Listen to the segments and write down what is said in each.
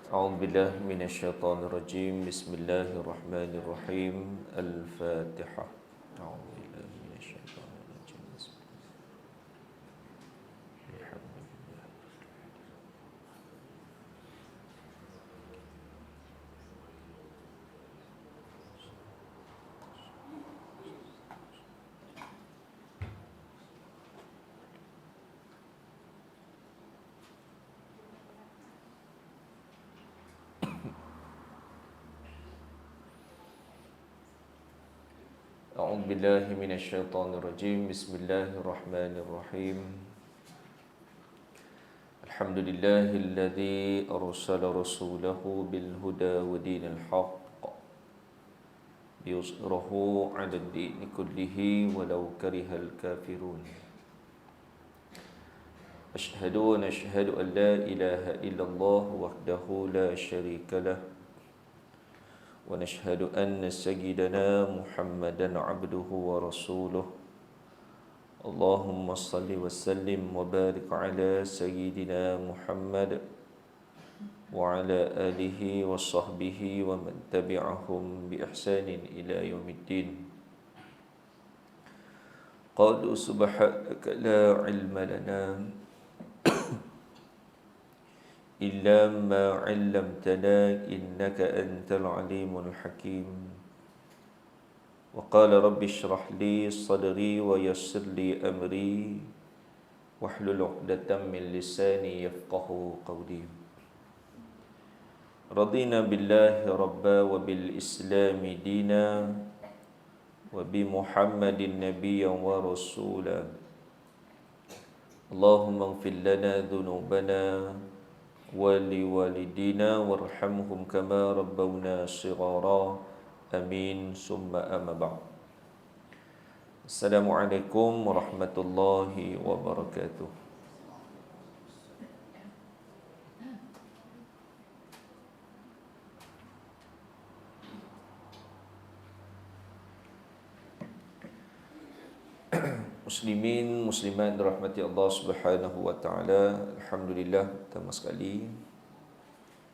أعوذ بالله من الشيطان الرجيم بسم الله الرحمن الرحيم الفاتحة أعوذ بالله من الشيطان الرجيم بسم الله الحمد لله أعوذ بالله من الشيطان الرجيم بسم الله الرحمن الرحيم الحمد لله الذي أرسل رسوله بالهدى ودين الحق ليظهره على الدين كله ولو كره الكافرون أشهد أن لا إله إلا الله وحده لا شريك له ونشهد أن سيدنا محمدا عبده ورسوله اللهم صل وسلم وبارك على سيدنا محمد وعلى آله وصحبه ومن تبعهم بإحسان إلى يوم الدين قالوا سبحانك لا علم لنا إلا ما علمتنا إنك أنت العليم الحكيم وقال رب اشرح لي صدري ويسر لي أمري واحلل عقدة من لساني يفقه قولي رضينا بالله ربا وبالإسلام دينا وبمحمد نبيا ورسولا اللهم اغفر لنا ذنوبنا ولوالدينا وارحمهم كما ربونا صغارا آمين ثم أما بعد السلام عليكم ورحمة الله وبركاته. Muslimin, muslimat dirahmati Allah Subhanahu wa taala. Alhamdulillah, pertama sekali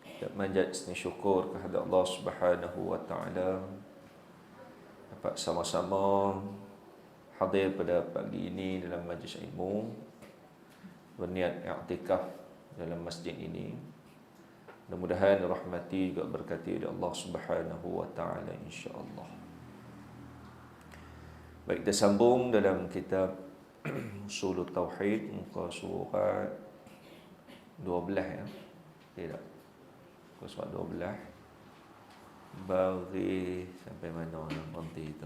kita manjat seni syukur kehadrat Allah Subhanahu wa taala dapat sama-sama hadir pada pagi ini dalam majlis ilmu, berniat i'tikaf dalam masjid ini. Mudah-mudahan rahmati juga berkati oleh Allah Subhanahu wa taala insya-Allah. Baik, kita sambung dalam kitab Ushul Tauhid muka surat 12 ya. Tidak. Muka surat 12. Bagi sampai mana nanti itu?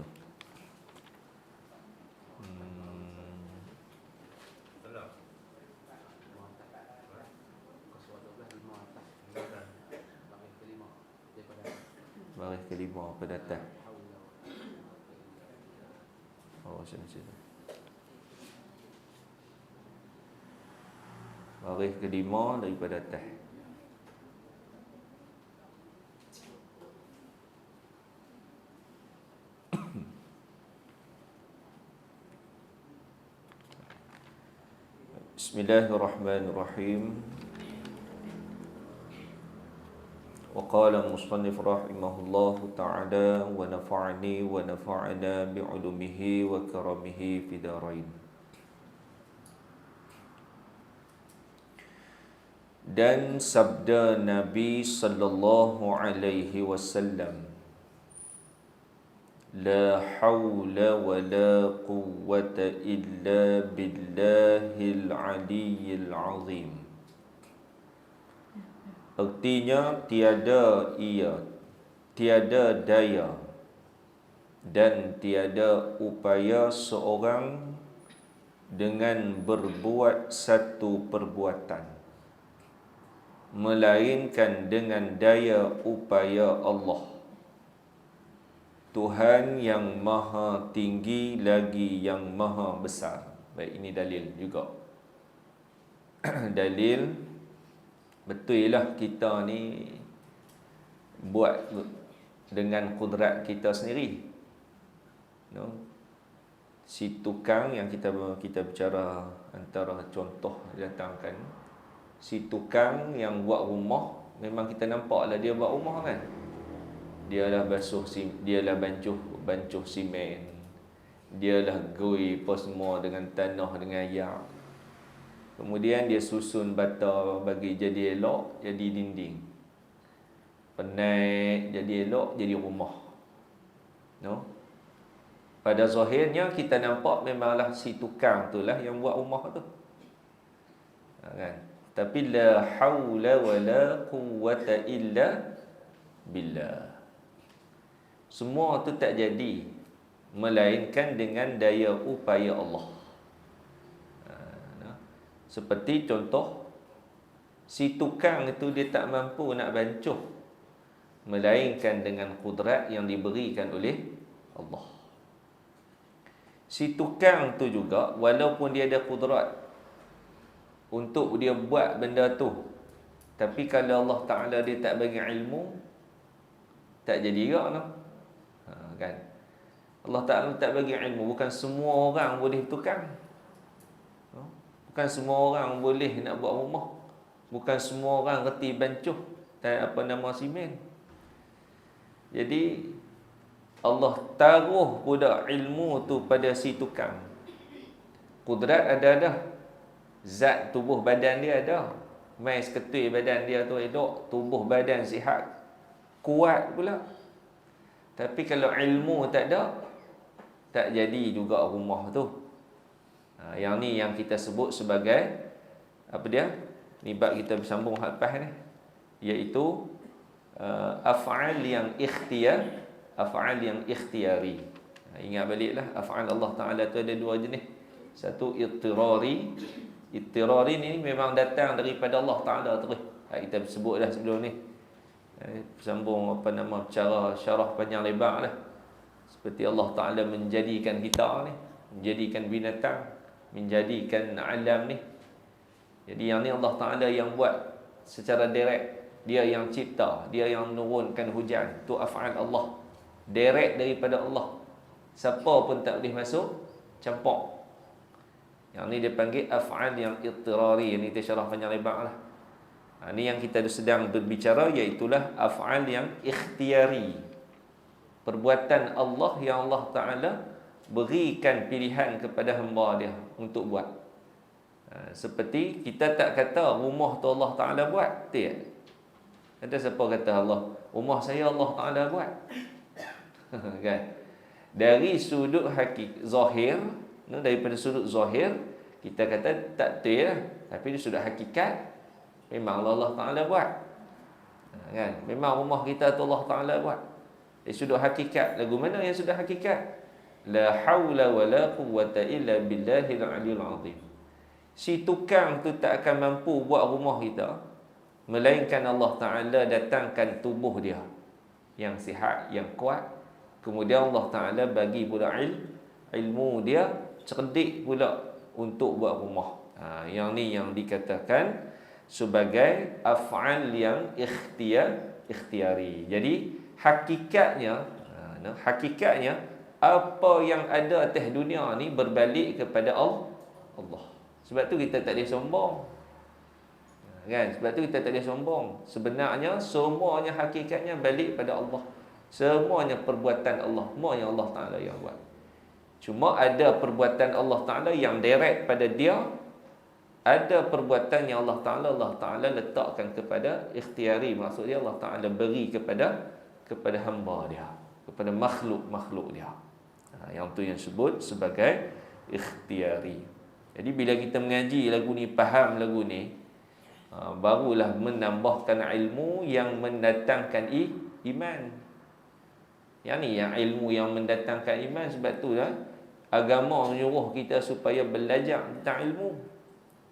Baris kelima pada atas. Oh, sini. Baris kelima daripada atas. Bismillahirrahmanirrahim. وقال المصنف رحمه الله تعالى ونفعني ونفعنا بعلومه وكرمه في دارين. Dan sabda Nabi sallallahu alaihi wasallam, la haula wa la quwwata illa billahil aliyyil azim. Artinya tiada daya dan tiada upaya seorang dengan berbuat satu perbuatan melainkan dengan daya upaya Allah, Tuhan yang maha tinggi lagi yang maha besar. Baik, ini dalil juga. Dalil betul lah kita ni buat dengan kudrat kita sendiri. No? Si tukang yang kita bicara antara contoh datangkan, si tukang yang buat rumah memang kita nampak lah dia buat rumah kan. Dialah bancuh simen. Dialah goi apa semua dengan tanah, dengan yak. Kemudian dia susun bata bagi jadi elok, jadi dinding. Penat jadi elok, jadi rumah. No? Pada zahirnya kita nampak memanglah si tukang tu lah yang buat rumah tu. Kan? Tapi la haula wala quwwata illa billah. Semua tu tak jadi melainkan dengan daya upaya Allah. Seperti contoh, si tukang itu dia tak mampu nak bancuh melainkan dengan kudrat yang diberikan oleh Allah. Si tukang tu juga walaupun dia ada kudrat untuk dia buat benda tu, tapi kalau Allah Ta'ala dia tak bagi ilmu, tak jadi juga no? Kan? Allah Ta'ala tak bagi ilmu. Bukan semua orang boleh tukang. Bukan semua orang boleh nak buat rumah. Bukan semua orang reti bancuh dan simen. Jadi Allah taruh pula ilmu tu pada si tukang. Kudrat ada dah. Zat tubuh badan dia ada. Mai seketui badan dia tu elok, tubuh badan sihat, kuat pula. Tapi kalau ilmu tak ada, tak jadi juga rumah tu. Yang ni yang kita sebut sebagai apa dia? Ni bab kita bersambung hal lepas ni, iaitu af'al yang ikhtiyari. Ingat baliklah, af'al Allah Ta'ala tu ada dua jenis. Satu ittirari. Ittirari ni memang datang daripada Allah Ta'ala terus. Kita sebut dah sebelum ni. Bersambung cara syarah panjang lebar lah. Seperti Allah Ta'ala menjadikan kita ni, menjadikan binatang, menjadikan alam ni. Jadi yang ni Allah Ta'ala yang buat secara direct. Dia yang cipta, dia yang menurunkan hujan. Tu af'al Allah, direct daripada Allah. Siapa pun tak boleh masuk campur. Yang ni dia panggil af'al yang ittirari. Yang ni kita syarah panjang lebar lah. Ini yang kita sedang berbicara, iaitulah af'al yang ikhtiyari. Perbuatan Allah yang Allah Ta'ala berikan pilihan kepada hamba dia untuk buat. Seperti kita tak kata rumah tu Allah Ta'ala buat. Tak. Ada siapa kata Allah, rumah saya Allah Ta'ala buat? Kan? Dari sudut zahir, daripada sudut zahir, kita kata tak betul lah. Tapi dari sudut hakikat, memang Allah Ta'ala buat. Kan? Memang rumah kita tu Allah Ta'ala buat. Dari sudut hakikat, lagu mana yang sudah hakikat? La hawla wa la quwwata illa billahil aliyul azim. Si tukang tu tak akan mampu buat rumah kita, melainkan Allah Ta'ala datangkan tubuh dia yang sihat, yang kuat. Kemudian Allah Ta'ala bagi pula ilmu dia, cerdik pula untuk buat rumah. Yang ni yang dikatakan sebagai af'al yang ikhtiyari. Jadi hakikatnya apa yang ada atas dunia ni berbalik kepada Allah. Sebab tu kita tak boleh sombong. Kan? Sebab tu kita tak boleh sombong. Sebenarnya semuanya hakikatnya balik pada Allah. Semuanya perbuatan Allah, semua yang Allah Ta'ala yang buat. Cuma ada perbuatan Allah Ta'ala yang direct pada dia. Ada perbuatan yang Allah Ta'ala letakkan kepada ikhtiyari. Maksudnya Allah Ta'ala beri kepada hamba dia, kepada makhluk dia. Yang tu yang sebut sebagai ikhtiyari. Jadi bila kita mengaji lagu ni, faham lagu ni, barulah menambahkan ilmu yang mendatangkan iman. Yang ni yang ilmu yang mendatangkan iman. Sebab tu lah agama menyuruh kita supaya belajar tentang ilmu.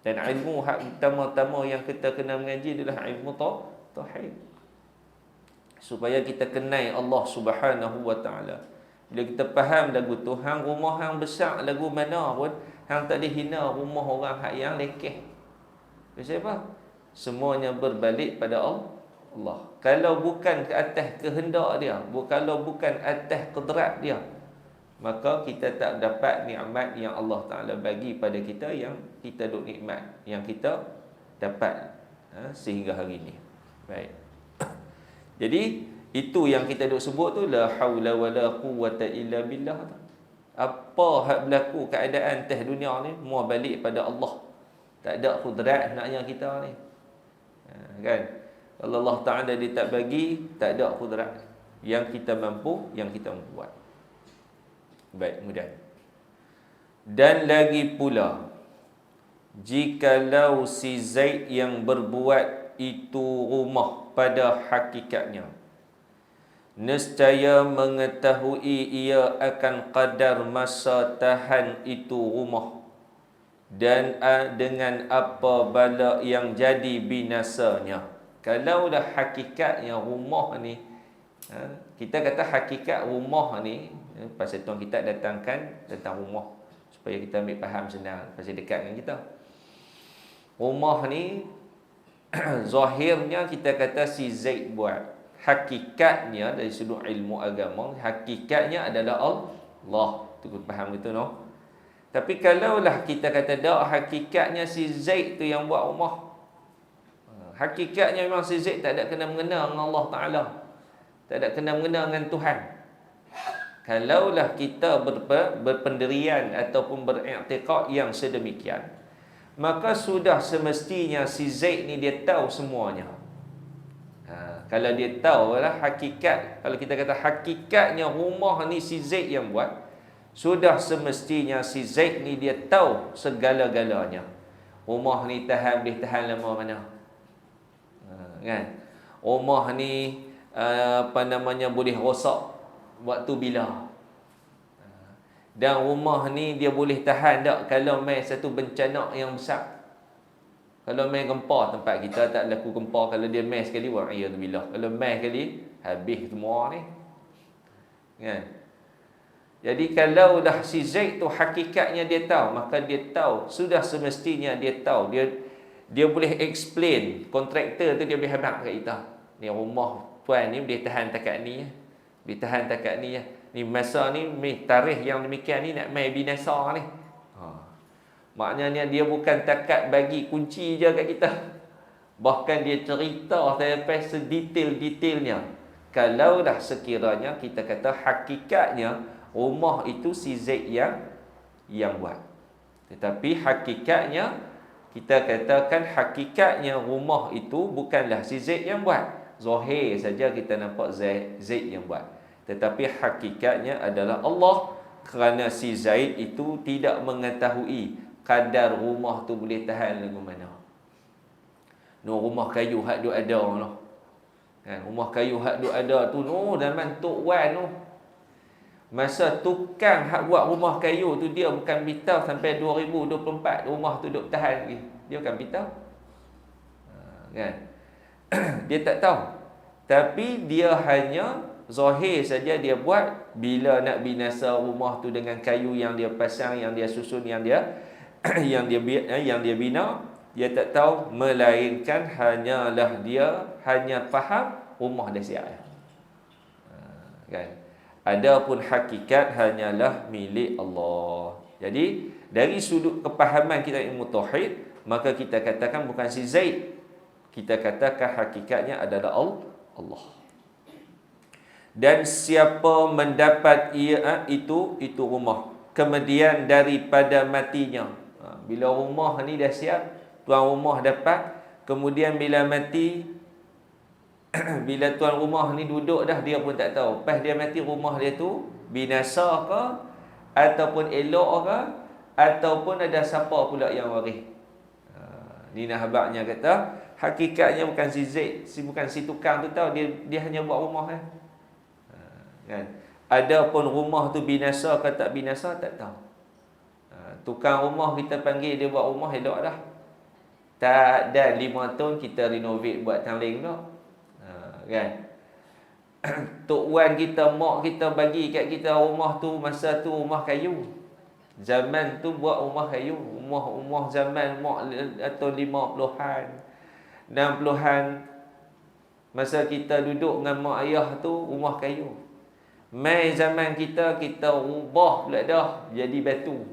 Dan ilmu hak utama-tama yang kita kena mengaji adalah ilmu tauhid. Supaya kita kenal Allah Subhanahu wa Ta'ala. Bila kita faham lagu tu, hang rumah hang besar lagu mana pun, hang tak boleh hina rumah orang hak yang lekeh. Kenapa? Semuanya berbalik pada Allah. Kalau bukan ke atas kehendak dia, kalau bukan atas kudrat dia, maka kita tak dapat nikmat yang Allah Ta'ala bagi pada kita, yang kita duk nikmat, yang kita dapat sehingga hari ini. Baik. Jadi itu yang kita duk sebut tu la haula wala quwwata illa billah. Apa hak berlaku keadaan teh dunia ni semua balik pada Allah. Tak ada kudrat naknya kita ni. Kan? Kalau Allah Taala dia tak bagi, tak ada kudrat. Yang kita mampu, yang kita buat. Baik, kemudian. Dan lagi pula, jikalau si Zaid yang berbuat itu rumah pada hakikatnya, nescaya mengetahui ia akan qadar masa tahan itu rumah dan dengan apa bala yang jadi binasanya. Kalaulah hakikatnya rumah ni, kita kata hakikat rumah ni, pasal tuan kita datangkan tentang rumah supaya kita ambil faham senang, pasal dekat dengan kita. Rumah ni zahirnya kita kata si Zaid buat. Hakikatnya dari sudut ilmu agama, hakikatnya adalah Allah. Tu faham gitu no? Tapi kalaulah kita kata dak, hakikatnya si Zaid tu yang buat rumah. Hakikatnya memang si Zaid tak ada kena mengena dengan Allah Taala. Tak ada kena mengena dengan Tuhan. Kalaulah kita berpendirian ataupun beriktikad yang sedemikian, maka sudah semestinya si Zaid ni dia tahu semuanya. Kalau dia tahu lah hakikat, kalau kita kata hakikatnya rumah ni si Zaid yang buat, sudah semestinya si Zaid ni dia tahu segala-galanya. Rumah ni boleh tahan lama mana? Kan? Rumah ni boleh rosak waktu bila? Dan rumah ni dia boleh tahan tak kalau mai satu bencana yang besar? Kalau mai gempa, tempat kita tak laku gempa, kalau dia mai sekali, wa'iyadzubillah. Kalau mai sekali, habis semua ni. Kan? Jadi kalau dah si Zaid tu hakikatnya dia tahu, maka dia tahu, sudah semestinya dia tahu. Dia boleh explain, kontraktor tu dia boleh habaq kat kita. Ni rumah tuan ni boleh tahan takat ni. Boleh tahan takat ni. Ni masa ni, tarikh yang demikian ni nak mai binasa ni. Maknanya dia bukan takat bagi kunci je kat kita. Bahkan dia cerita sampai sedetail-detailnya. Kalau dah sekiranya kita kata hakikatnya rumah itu si Zaid yang buat. Tetapi hakikatnya kita katakan hakikatnya rumah itu bukanlah si Zaid yang buat. Zahir saja kita nampak Zaid yang buat. Tetapi hakikatnya adalah Allah, kerana si Zaid itu tidak mengetahui kadar rumah tu boleh tahan lagu mana. No rumah kayu hak duk ada noh. Kan rumah kayu hak duk ada tu zaman Tok Wan tu. Masa tukang hak buat rumah kayu tu dia bukan beritahu sampai 2024 rumah tu duk tahan lagi. Dia bukan beritahu. Kan? Dia tak tahu. Tapi dia hanya zahir saja dia buat. Bila nak binasa rumah tu dengan kayu yang dia pasang, yang dia susun, yang dia bina, dia tak tahu, melainkan hanyalah dia hanya faham rumah dah siap. Kan? Adapun hakikat hanyalah milik Allah. Jadi dari sudut kepahaman kita ilmu tauhid, maka kita katakan bukan si Zaid, kita katakan hakikatnya adalah Allah. Dan siapa mendapat itu rumah, kemudian daripada matinya, bila rumah ni dah siap, tuan rumah dapat, kemudian bila mati, bila tuan rumah ni duduk dah, dia pun tak tahu. Lepas dia mati, rumah dia tu binasa ke, ataupun elok ke, ataupun ada siapa pula yang waris. Ni nahabaknya kata, hakikatnya bukan si Zaid, bukan si tukang tu tahu, dia hanya buat rumah kan. Adapun rumah tu binasa ke tak binasa, tak tahu. Tukang rumah kita panggil dia buat rumah, elok dah. Tak ada 5 tahun kita renovate buat tangling pula. Kan? Tok Wan kita, mak kita bagi kat kita rumah tu, masa tu rumah kayu. Zaman tu buat rumah kayu. Rumah zaman mak atau 50-an, 60-an. Masa kita duduk dengan mak ayah tu rumah kayu. Mai zaman kita ubah pula dah jadi batu.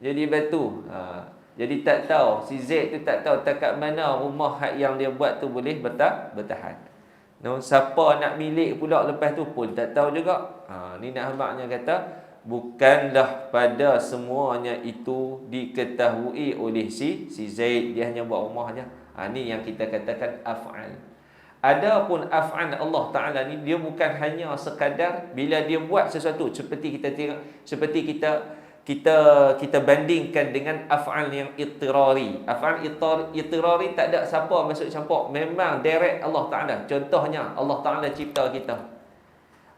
Jadi batu. Jadi tak tahu, si Z tu tak tahu takat mana rumah yang dia buat tu boleh bertahan. No, siapa nak milik pula lepas tu pun tak tahu juga. Ni nak habaknya kata, bukanlah pada semuanya itu diketahui oleh si Zaid. Dia hanya buat rumah je. Ni yang kita katakan af'al. Adapun af'al Allah Ta'ala ni, dia bukan hanya sekadar bila dia buat sesuatu. Seperti kita tengok, seperti kita bandingkan dengan af'al yang ittirari. Af'al ittirari tak ada siapa masuk campur. Memang direct Allah Ta'ala. Contohnya, Allah Ta'ala cipta kita.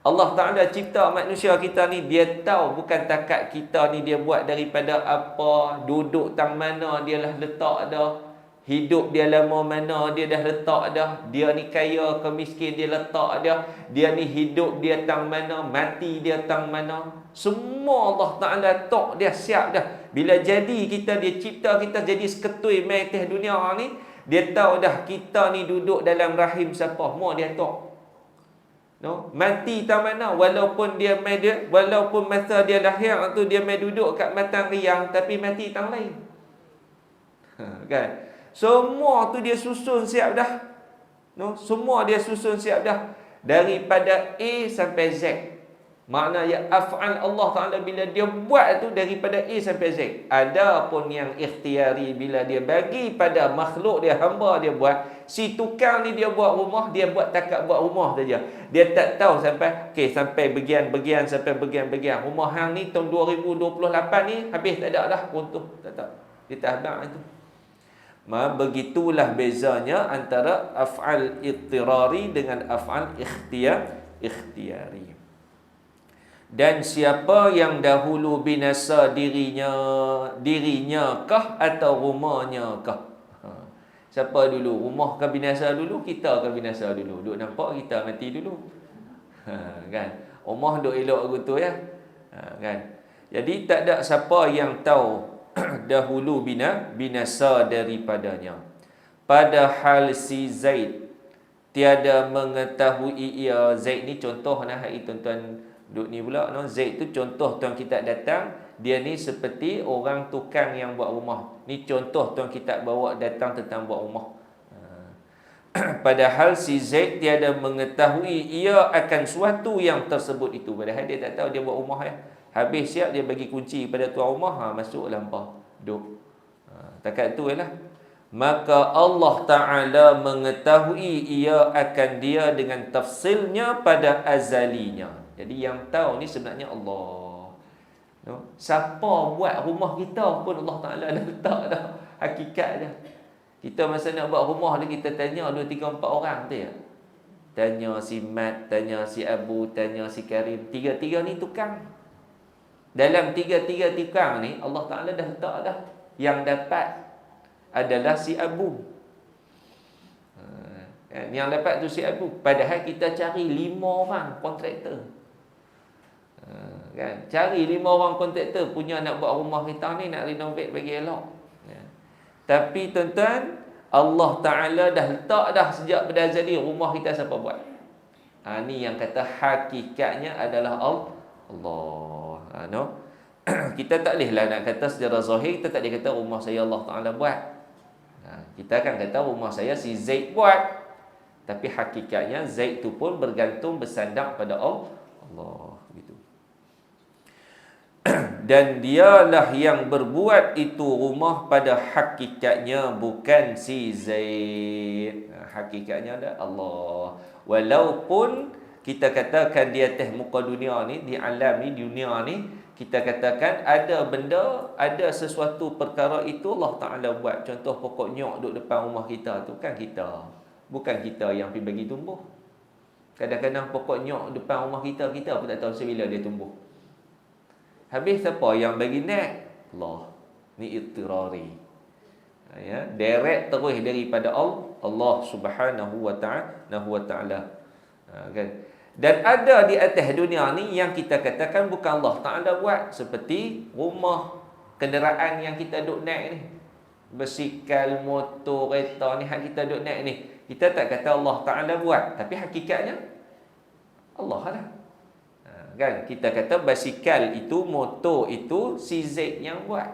Allah Ta'ala cipta manusia kita ni, dia tahu bukan takat kita ni dia buat daripada apa, duduk tang mana dia lah letak dah, hidup dia lama mana dia dah letak dah, dia ni kaya ke miskin dia letak dah, dia ni hidup dia tang mana, mati dia tang mana. Semua Allah Ta'ala tok dia siap dah. Bila jadi kita, dia cipta kita jadi seketui mai atas dunia ni, dia tahu dah kita ni duduk dalam rahim siapa, semua dia tok. No? Mati tang mana, walaupun walaupun masa dia lahir tu dia mai duduk kat matang riang, tapi mati tang lain. Kan? Semua tu dia susun siap dah. No? Semua dia susun siap dah. Daripada A sampai Z. Maknanya af'al Allah Ta'ala bila dia buat tu daripada A sampai Z. Adapun yang ikhtiari bila dia bagi pada makhluk dia, hamba dia buat. Si tukang ni dia buat rumah, dia buat takat buat rumah saja. Dia tak tahu sampai bagian-bagian sampai bagian-bagian. Rumah hang ni tahun 2028 ni habis tak ada dah runtuh. Tak tahu. Dia tak habaq itu. Begitulah bezanya antara af'al ittirari dengan af'al ikhtiyari. Dan siapa yang dahulu binasa dirinya kah atau rumahnya kah? Siapa dulu? Rumah kah binasa dulu? Kita kah binasa dulu? Duk nampak kita mati dulu. Kan? Rumah duk elok gitu ya. Kan? Jadi tak ada siapa yang tahu dahulu binasa daripadanya. Padahal si Zaid tiada mengetahui ia. Zaid ni contoh hari tuan-tuan duk ni pula, no? Zaid tu contoh tuan kita datang, dia ni seperti orang tukang yang buat rumah. Ni contoh tuan kita bawa datang tentang buat rumah. Padahal si Zaid tiada mengetahui ia akan suatu yang tersebut itu. Padahal dia tak tahu dia buat rumah ya. Habis siap dia bagi kunci pada tuan rumah, masuk lampau duk. Takat tu ialah, maka Allah Ta'ala mengetahui ia akan dia dengan tafsilnya pada azalinya. Jadi yang tahu ni sebenarnya Allah. No? Siapa buat rumah kita pun Allah Ta'ala dah letak dah hakikat dah. Kita masa nak buat rumah ni, kita tanya 2, 3, 4 orang tu ya. Tanya si Mat, tanya si Abu, tanya si Karim. Tiga-tiga ni tukang. Dalam tiga-tiga tukang ni Allah Ta'ala dah letak dah. Yang dapat adalah si Abu. Yang dapat tu si Abu. Padahal kita cari 5 orang kontraktor. Kan? Cari 5 orang kontraktor punya nak buat rumah kita ni, nak renovate bagi elok. Tapi tuan-tuan, Allah Ta'ala dah letak dah sejak pada azali rumah kita siapa buat. Ni yang kata hakikatnya adalah Allah. No? Kita tak bolehlah nak kata secara zahir, kita tak boleh kata rumah saya Allah Ta'ala buat. Kita akan kata rumah saya si Zaid buat. Tapi hakikatnya Zaid tu pun bergantung bersandar pada Allah. Gitu. Dan dialah yang berbuat itu rumah pada hakikatnya, bukan si Zaid. Hakikatnya adalah Allah. Walaupun kita katakan di atas muka dunia ni, di alam ni, dunia ni, kita katakan ada benda, ada sesuatu perkara itu Allah Ta'ala buat. Contoh pokok nyok duduk depan rumah kita tu, kan kita. Bukan kita yang pergi bagi tumbuh. Kadang-kadang pokok nyok depan rumah kita, kita pun tak tahu sebila dia tumbuh. Habis siapa yang bagi nak? Allah. Ni ittirari. Ya, direct terus daripada Allah Subhanahu wa ta'ala. Kan? Dan ada di atas dunia ni yang kita katakan bukan Allah Ta'ala buat. Seperti rumah, kenderaan yang kita duk naik ni. Basikal, motor, kereta ni, hak kita duk naik ni. Kita tak kata Allah Ta'ala buat. Tapi hakikatnya Allah lah. Kan? Kita kata basikal itu, motor itu, si Zaid yang buat.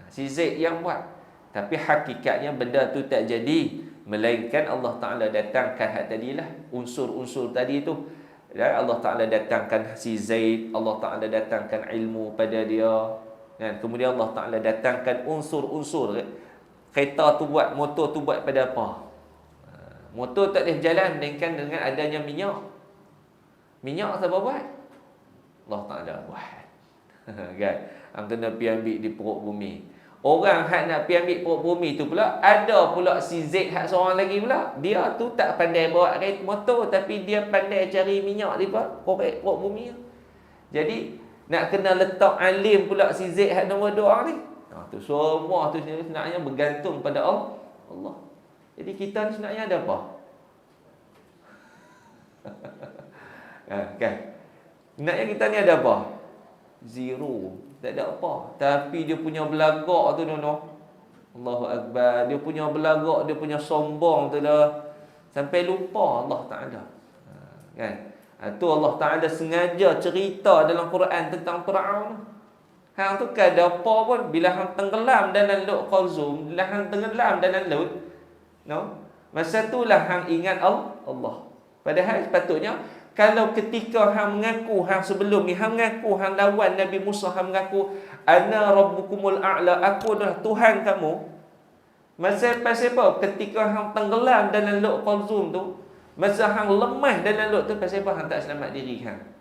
Si Zaid yang buat. Tapi hakikatnya benda tu tak jadi, melainkan Allah Ta'ala datangkan hak tadilah, unsur-unsur tadi tu. Dan Allah Ta'ala datangkan si Zaid, Allah Ta'ala datangkan ilmu pada dia. Dan kemudian Allah Ta'ala datangkan unsur-unsur. Kereta tu buat, motor tu buat pada apa? Motor tak boleh jalan melainkan dengan adanya minyak. Minyak siapa buat? Allah Ta'ala buat. Kan? Yang kena pergi ambil di perut bumi. Orang hak nak pergi ambil perut bumi tu pula, ada pula si Zaid hak seorang lagi pula. Dia tu tak pandai bawa kereta motor, tapi dia pandai cari minyak di perut bumi. Jadi nak kena letak alim pula si Zaid hak nombor 2 ni. Tu semua tu sebenarnya bergantung pada Allah. Jadi kita ni sebenarnya ada apa? Kan? Sebenarnya kita ni ada apa? Zero. Tak ada apa. Tapi dia punya belagak tu Allahu Akbar. Dia punya belagak, dia punya sombong tu dah sampai lupa Allah Ta'ala. Kan? Tu Allah Ta'ala sengaja cerita dalam Quran tentang Fir'aun. Hang tu kan ada apa pun, bila hang tenggelam dalam Laut Qalzum, bila hang tenggelam dalam laut, masa itulah hang ingat Allah. Padahal sepatutnya kalau ketika hang mengaku, hang sebelum ni hang mengaku hang lawan Nabi Musa, hang mengaku ana rabbukumul a'la, aku adalah Tuhan kamu. Masa pasal apa? Ketika hang tenggelam dalam Laut Qalzum tu, masa hang lemah dalam laut tu, pasal apa hang tak selamat diri hang?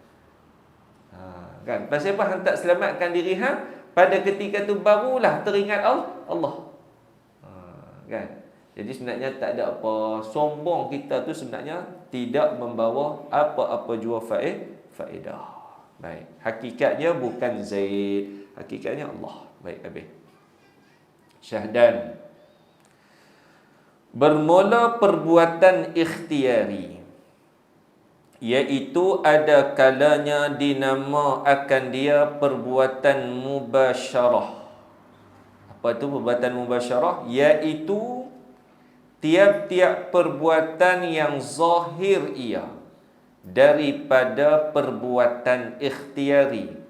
Kan? Pasal apa hang tak selamatkan diri hang? Pada ketika tu barulah teringat Allah. Kan? Jadi sebenarnya tak ada apa. Sombong kita tu sebenarnya tidak membawa apa-apa jua faedah. Baik. Hakikatnya bukan Zaid, hakikatnya Allah. Baik, habis. Syahdan. Bermula perbuatan ikhtiari, iaitu ada kalanya dinama akan dia perbuatan mubasyarah. Apa itu perbuatan mubasyarah? Iaitu tiap-tiap perbuatan yang zahir ia daripada perbuatan ikhtiari,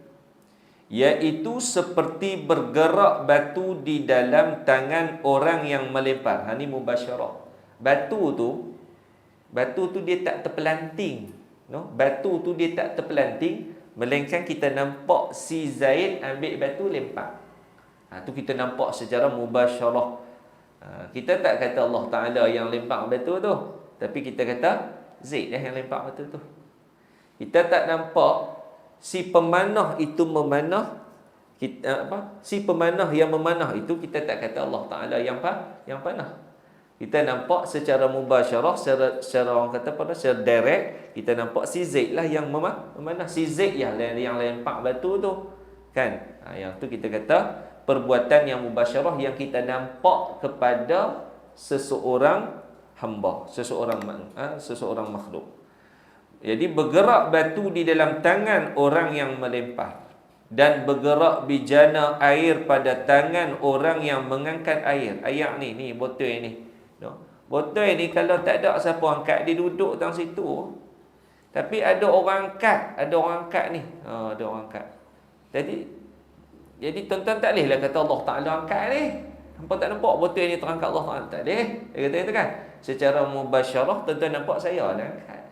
iaitu seperti bergerak batu di dalam tangan orang yang melempar. Ini mubasyarah. Batu tu dia tak terpelanting. Batu tu dia tak terpelanting, melainkan kita nampak si Zaid ambil batu lempar. Tu kita nampak secara mubasyarah. Kita tak kata Allah Ta'ala yang lempar batu tu, tapi kita kata Zaid yang lempar batu tu. Kita tak nampak si pemanah itu memanah. Si pemanah yang memanah itu, kita tak kata Allah Ta'ala yang panah. Kita nampak secara mubasyarah, secara orang kata secara direct, kita nampak si Zaid lah yang memanah. Si Zaid yang lempar batu tu. Kan? Yang tu kita kata perbuatan yang mubasyarah, yang kita nampak kepada seseorang hamba, seseorang makhluk. Jadi bergerak batu di dalam tangan orang yang melempar, dan bergerak bijana air pada tangan orang yang mengangkat air. Air ni botol ni. Botol ni kalau tak ada siapa angkat, dia duduk dalam situ. Tapi ada orang angkat ni. Ada orang angkat. Jadi tuan-tuan tak boleh lah kata Allah Ta'ala angkat ni. Hampa tak nampak botol ni terangkat Allah Ta'ala? Tak boleh. Dia kata itu kan. Secara mubasyarah tuan-tuan nampak saya lah angkat.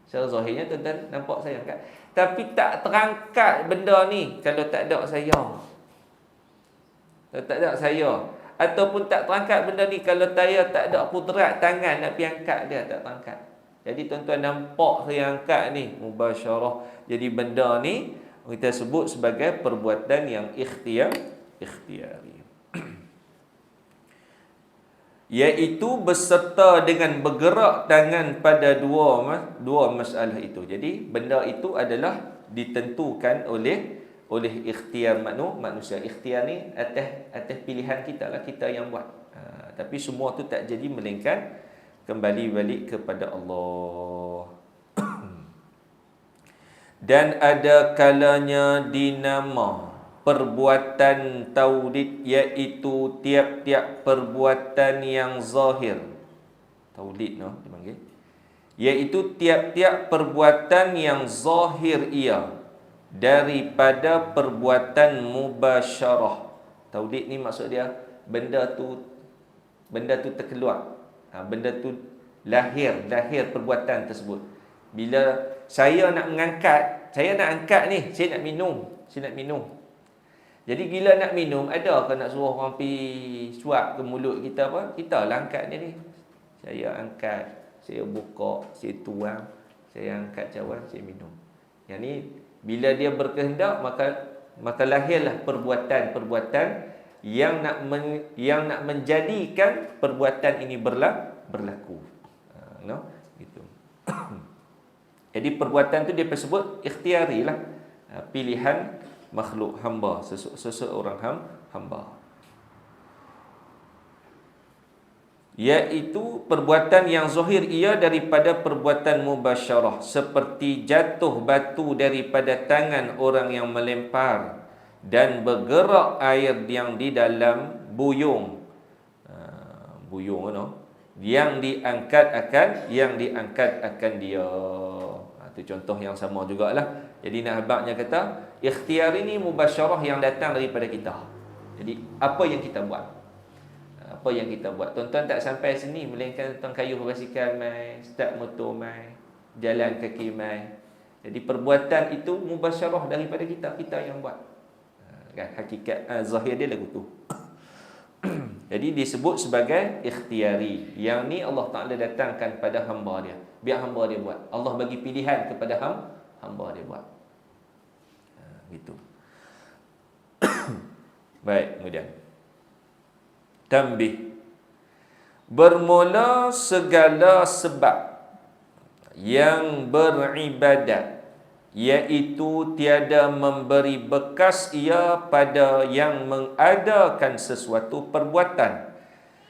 Secara zahirnya tuan-tuan nampak saya angkat. Tapi tak terangkat benda ni kalau tak ada saya. Kalau tak ada saya. Ataupun tak terangkat benda ni kalau saya tak ada kudrat tangan nak pergi angkat dia, tak terangkat. Jadi tuan-tuan nampak saya angkat ni, mubasyarah. Jadi benda ni kita sebut sebagai perbuatan yang ikhtiari. Iaitu beserta dengan bergerak tangan pada dua masalah itu. Jadi benda itu adalah ditentukan oleh ikhtiar manusia. Ikhtiar ni atas pilihan kita lah, kita yang buat. Tapi semua tu tak jadi melainkan kembali balik kepada Allah. Dan ada kalanya dinama perbuatan taulid, iaitu tiap-tiap perbuatan yang zahir. Taulid dipanggil. Iaitu tiap-tiap perbuatan yang zahir ia daripada perbuatan mubasyarah. Taulid ni maksud dia benda tu terkeluar. Benda tu lahir perbuatan tersebut. Bila saya nak angkat ni, saya nak minum. Jadi bila nak minum, ada ke nak suruh orang pergi suap ke mulut kita apa? Kita lah angkat dia ni. Saya angkat, saya buka, saya tuang, saya angkat cawan, saya minum. Yang ni bila dia berkehendak, maka lahirlah perbuatan-perbuatan yang nak menjadikan perbuatan ini berlaku. Gitu. Jadi perbuatan tu dia sebut ikhtiari lah. Pilihan makhluk hamba, seseorang hamba. Iaitu perbuatan yang zahir ia daripada perbuatan mubasyarah, seperti jatuh batu daripada tangan orang yang melempar dan bergerak air yang di dalam buyung. Buyung yang diangkat akan dia. Itu contoh yang sama jugalah. Jadi nak habaknya kata ikhtiar ini mubasyarah yang datang daripada kita. Jadi apa yang kita buat? Tuan-tuan tak sampai sini melainkan tuan kayuh basikal mai, start motor mai, jalan kaki mai. Jadi perbuatan itu mubasyarah daripada kita yang buat. Kan hakikat zahir dia lagu tu. Jadi disebut sebagai ikhtiari. Yang ni Allah Taala datangkan pada hamba dia. Biar hamba dia buat. Allah bagi pilihan kepada hamba dia buat. Gitu. Baik, kemudian tambih. Bermula segala sebab yang beribadat, iaitu tiada memberi bekas ia pada yang mengadakan sesuatu perbuatan,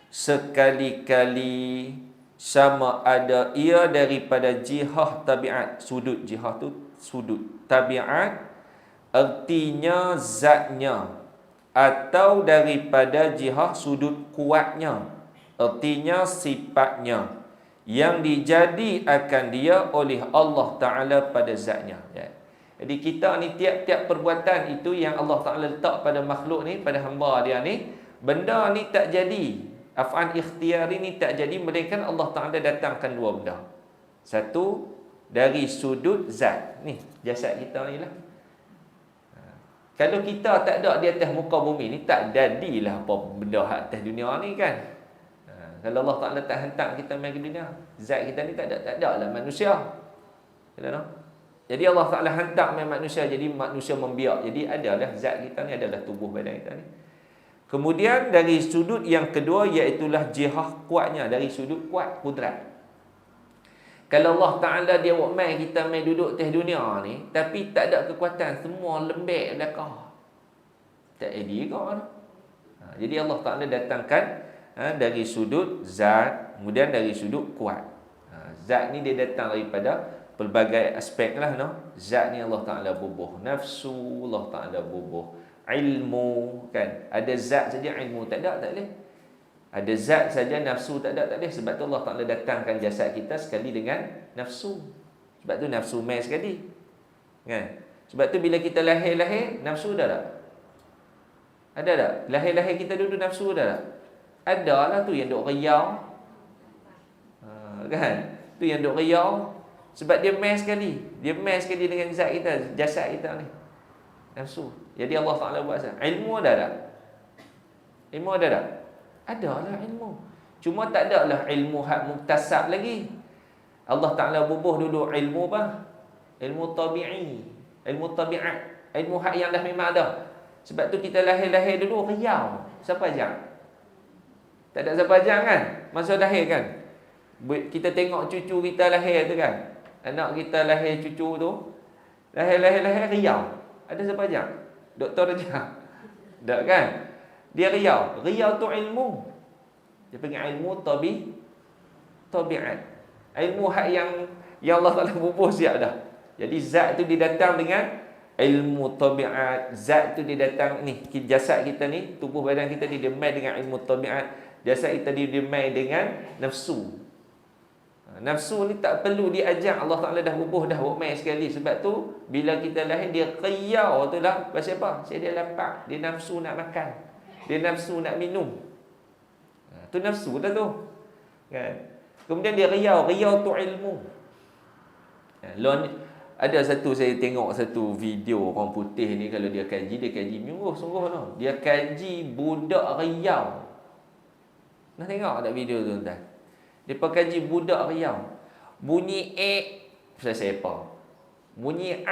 sekali-kali sama ada ia daripada jihah tabiat. Jihah tu sudut. Tabiat artinya zatnya, atau daripada jihah sudut kuatnya, artinya sifatnya, yang dijadikan dia oleh Allah Ta'ala pada zatnya. Jadi kita ni tiap-tiap perbuatan itu yang Allah Ta'ala letak pada makhluk ni, pada hamba dia ni, benda ni tak jadi. Af'an ikhtiari ni tak jadi, melainkan Allah Ta'ala datangkan dua benda. Satu, dari sudut zat. Ni, jasad kita ni lah. Kalau kita tak ada di atas muka bumi ni, tak jadilah apa benda atas dunia ni kan. Kalau Allah Ta'ala tak hantar kita main ke dunia, zat kita ni tak ada lah manusia. Jadi Allah Ta'ala hantar main manusia, jadi manusia membiak. Jadi adalah zat kita ni, adalah tubuh badan kita ni. Kemudian dari sudut yang kedua, iaitulah jihah kuatnya, dari sudut kuat, kudrat. Kalau Allah Ta'ala dia buat main kita main duduk atas dunia ni, tapi tak ada kekuatan, semua lembek belakang, tak edih kau. Jadi Allah Ta'ala datangkan dari sudut zat, kemudian dari sudut kuat. Zat ni dia datang daripada pelbagai aspek lah. Zat ni Allah Ta'ala bubuh nafsu, Allah Ta'ala bubuh ilmu, kan. Ada zat saja ilmu tak ada, tak boleh. Ada zat saja nafsu tak ada, tak boleh. Sebab tu Allah Ta'ala datangkan jasad kita sekali dengan nafsu. Sebab tu nafsu main sekali, kan. Sebab tu bila kita lahir nafsu dah tak? Ada tak? Lahir kita dulu nafsu dah tak? Ada lah tu yang duk riau, kan. Tu yang duk riau. Sebab dia main sekali. Dia main sekali dengan zat kita, jasad kita ni, nafsu. Jadi Allah Ta'ala buat asal. Ilmu ada tak? Ilmu ada tak? Adalah ilmu. Cuma tak adalah ilmu hak muktasab lagi. Allah Ta'ala bubuh dulu ilmu apa? Ilmu tabi'i, ilmu tabiat, ilmu hak yang dah memang ada. Sebab tu kita lahir dulu riau. Siapa ajak? Tak ada siapa ajak kan? Masa lahir kan? Kita tengok cucu kita lahir tu kan? Anak kita lahir, cucu tu lahir riau. Ada siapa ajak? Doktor ajak? Tak kan? Dia riau. Riau tu ilmu. Dia panggil ilmu tabiat. Ilmu hak yang Allah Ta'ala bubuh siap dah. Jadi zat tu dia datang dengan ilmu tabiat. Zat tu dia datang ni, jasad kita ni, tubuh badan kita ni dia main dengan ilmu tabiat. Jasad kita dia main dengan nafsu. Nafsu ni tak perlu diajar, Allah Ta'ala dah bubuh dah, buat main sekali. Sebab tu bila kita lahir dia riau tu lah. Pasal apa? Saya dia lapar, dia nafsu nak makan. Dia nafsu nak minum. Tu nafsu dah tu. Kan? Kemudian dia riau tu ilmu. Ada saya tengok satu video orang putih ni, kalau dia kaji sungguh tau. Dia kaji budak riau. Nak tengok tak video tu tuan? Dia kaji budak riau. Bunyi pasal apa? Bunyi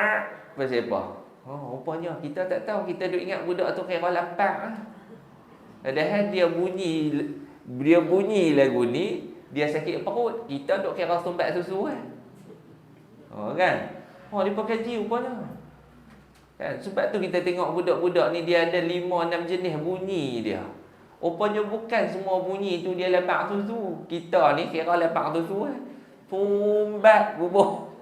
pasal apa? Rupanya kita tak tahu. Kita duk ingat budak tu kira lapak. Padahal dia bunyi lagu ni, dia sakit perut. Kita duk kira sumbat susu kan. Kan? Dia kaji rupanya. Kan? Sebab tu kita tengok budak-budak ni dia ada 5-6 jenis bunyi dia. Rupanya bukan semua bunyi tu dia lapak susu. Kita ni kira lapak susu kan. Sumbat bubuh.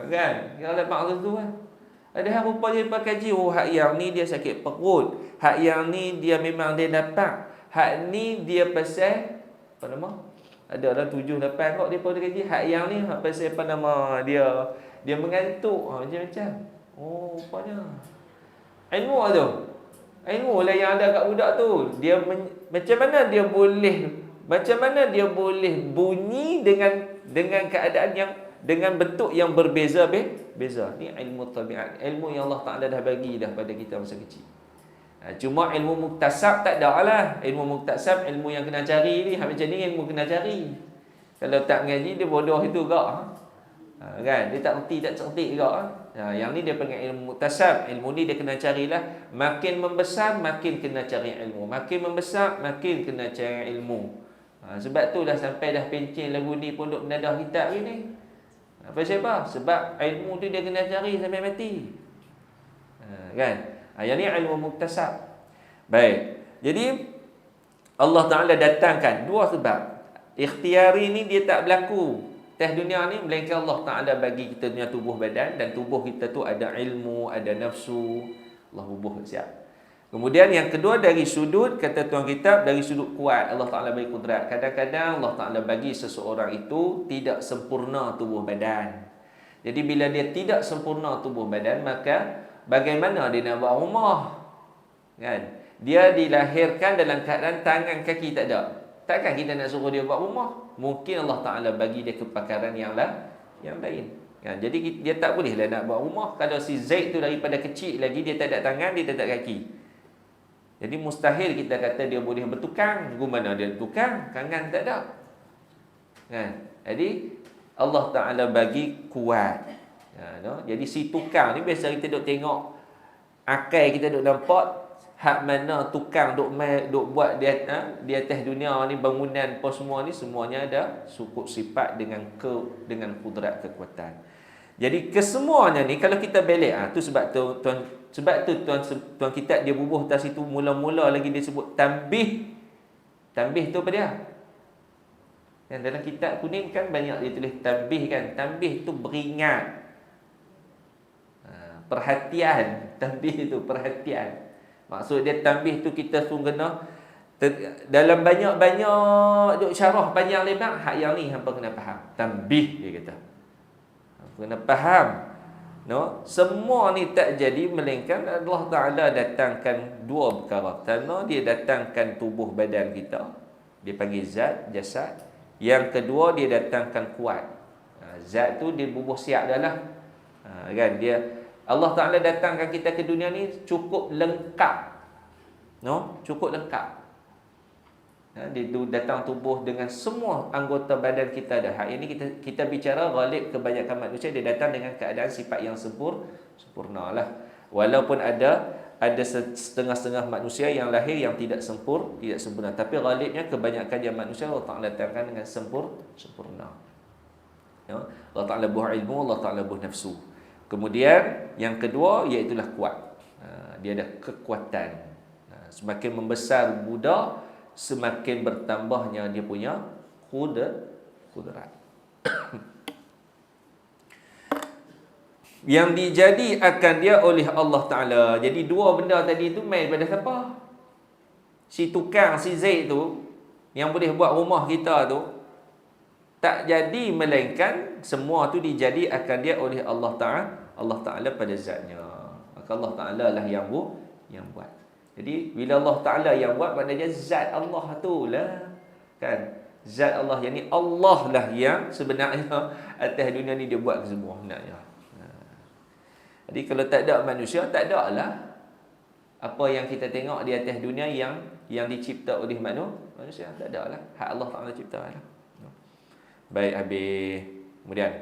Kan? Kira lapak susu kan. Ada rupanya kaji, hak yang ni dia sakit perut. Hak yang ni dia memang dia dapat. Hak ni dia pasal apa nama? Ada 7-8 kok dia pun kaji. Hak yang ni hak pasal apa nama? Dia mengantuk. Macam-macam. Rupanya ilmu tu. Ilmu lah yang ada kat budak tu. Dia macam mana dia boleh bunyi dengan keadaan yang dengan bentuk yang berbeza. Ni ilmu tabiat. Ilmu yang Allah Ta'ala dah bagi dah pada kita masa kecil. Cuma ilmu muktasab tak ada lah. Ilmu muktasab, ilmu yang kena cari ni. Macam ni ilmu kena cari. Kalau tak mengaji, dia bodoh itu gak. Kan? Dia tak erti, tak cerdik gak. Yang ni dia panggil ilmu muktasab. Ilmu ni dia kena carilah. Makin membesar, makin kena cari ilmu. Makin membesar, makin kena cari ilmu. Sebab tu dah sampai dah pencen lagu ni pun duk menadah kitab ni. Apa? Sebab ilmu tu dia kena cari sampai mati. Kan? Yang ni ilmu muktasab. Baik. Jadi Allah Ta'ala datangkan dua sebab. Ikhtiari ni dia tak berlaku atas dunia ni, melainkan Allah Ta'ala bagi kita punya tubuh badan. Dan tubuh kita tu ada ilmu, ada nafsu. Allah bubuh siap. Kemudian yang kedua dari sudut, kata tuan kitab, dari sudut kuat Allah Ta'ala bagi kudrat. Kadang-kadang Allah Ta'ala bagi seseorang itu tidak sempurna tubuh badan. Jadi bila dia tidak sempurna tubuh badan, maka bagaimana dia nak buat rumah? Kan? Dia dilahirkan dalam keadaan tangan kaki tak ada. Takkan kita nak suruh dia buat rumah? Mungkin Allah Ta'ala bagi dia kepakaran yang lain. Kan? Jadi dia tak bolehlah nak buat rumah. Kalau si Zaid tu daripada kecil lagi, dia tak ada tangan, dia tak ada kaki. Jadi mustahil kita kata dia boleh bertukang. Gimana dia bertukang? Kangan tak ada. Kan? Jadi Allah Ta'ala bagi kuat. Jadi si tukang ni biasa kita duk tengok akai kita duk nampak hak mana tukang duk buat di atas dunia ni, bangunan apa semua ni, semuanya ada cukup sifat dengan kudrat kekuatan. Jadi kesemuanya ni kalau kita belik tu sebab tu tuan kitab dia bubuh atas itu mula-mula lagi dia sebut tanbih. Tanbih tu apa dia? Yang dalam kitab kuning kan banyak dia tulis tanbih kan. Tanbih tu beringat. Perhatian. Tanbih tu perhatian. Maksud dia tanbih tu kita sungguh kena dalam banyak-banyak duk syarah panjang lebar, hak yang ni hangpa kena faham. Tanbih dia kata. Kena faham. Semua ni tak jadi melainkan Allah Ta'ala datangkan dua perkara. Pertama, dia datangkan tubuh badan kita. Dia panggil zat, jasad. Yang kedua, dia datangkan kuat. Zat tu dia bubuh siap dah lah. Kan? Allah Ta'ala datangkan kita ke dunia ni cukup lengkap. Cukup lengkap. Dia datang tubuh dengan semua anggota badan kita dah. Ini kita bicara ghalib kebanyakan manusia, dia datang dengan keadaan sifat yang sempurna lah. Walaupun ada setengah-setengah manusia yang lahir yang tidak sempurna, tapi ghalibnya kebanyakan yang manusia Allah Ta'ala datangkan dengan sempurna. Allah Ta'ala buh ilmu, Allah Ta'ala buh nafsu. Kemudian yang kedua iaitulah kuat. Dia ada kekuatan. Semakin membesar budak, semakin bertambahnya dia punya kudrat. Yang dijadi akan dia oleh Allah Ta'ala. Jadi dua benda tadi tu main pada siapa? Si tukang, si Zaid tu, yang boleh buat rumah kita tu, tak jadi melainkan semua tu dijadi akan dia oleh Allah Ta'ala pada zatnya. Maka Allah Ta'ala lah yang buat. Jadi bila Allah Ta'ala yang buat, maknanya zat Allah tu lah, kan? Zat Allah, yang ni Allah lah yang sebenarnya atas dunia ni dia buat semua sebenarnya. Jadi kalau tak ada manusia, tak ada lah apa yang kita tengok di atas dunia yang dicipta oleh manusia. Tak ada lah. Hak Allah Ta'ala cipta lah. Baik, habis. Kemudian,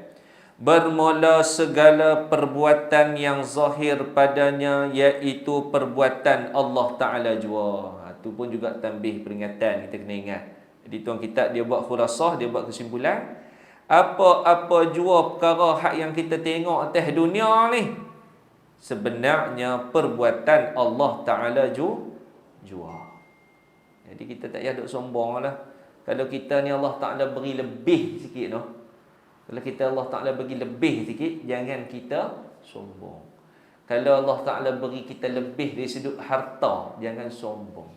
bermula segala perbuatan yang zahir padanya, iaitu perbuatan Allah Ta'ala jua. Itu pun juga tambih peringatan, kita kena ingat. Jadi tuan kitab dia buat khurasah, dia buat kesimpulan. Apa-apa jua perkara hak yang kita tengok atas dunia ni, sebenarnya perbuatan Allah Ta'ala jua. Jadi kita tak payah duk sombong lah. Kalau kita ni Allah Ta'ala beri lebih sikit no. Kalau kita Allah Ta'ala bagi lebih sikit, jangan kita sombong. Kalau Allah Ta'ala beri kita lebih dari sudut harta, jangan sombong.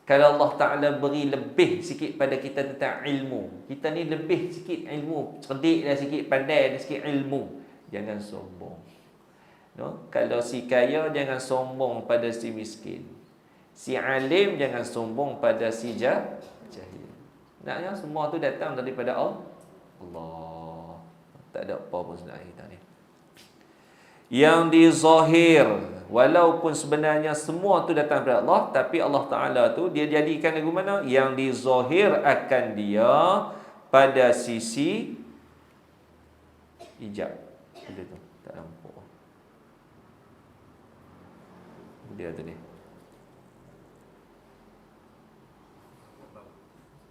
Kalau Allah Ta'ala beri lebih sikit pada kita tentang ilmu, kita ni lebih sikit ilmu, cerdik dah sikit, pandai dah sikit ilmu, jangan sombong. No? Kalau si kaya, jangan sombong pada si miskin. Si alim, jangan sombong pada si jahil. Naknya semua tu datang daripada Allah. Tak ada apa pun sebenarnya kita ni. Yang di zahir, walaupun sebenarnya semua tu datang daripada Allah, tapi Allah Ta'ala tu dia jadikan lagu mana? Yang di zahir akan dia pada sisi ijab. Ada tu, tak nampak. Dia tu ni.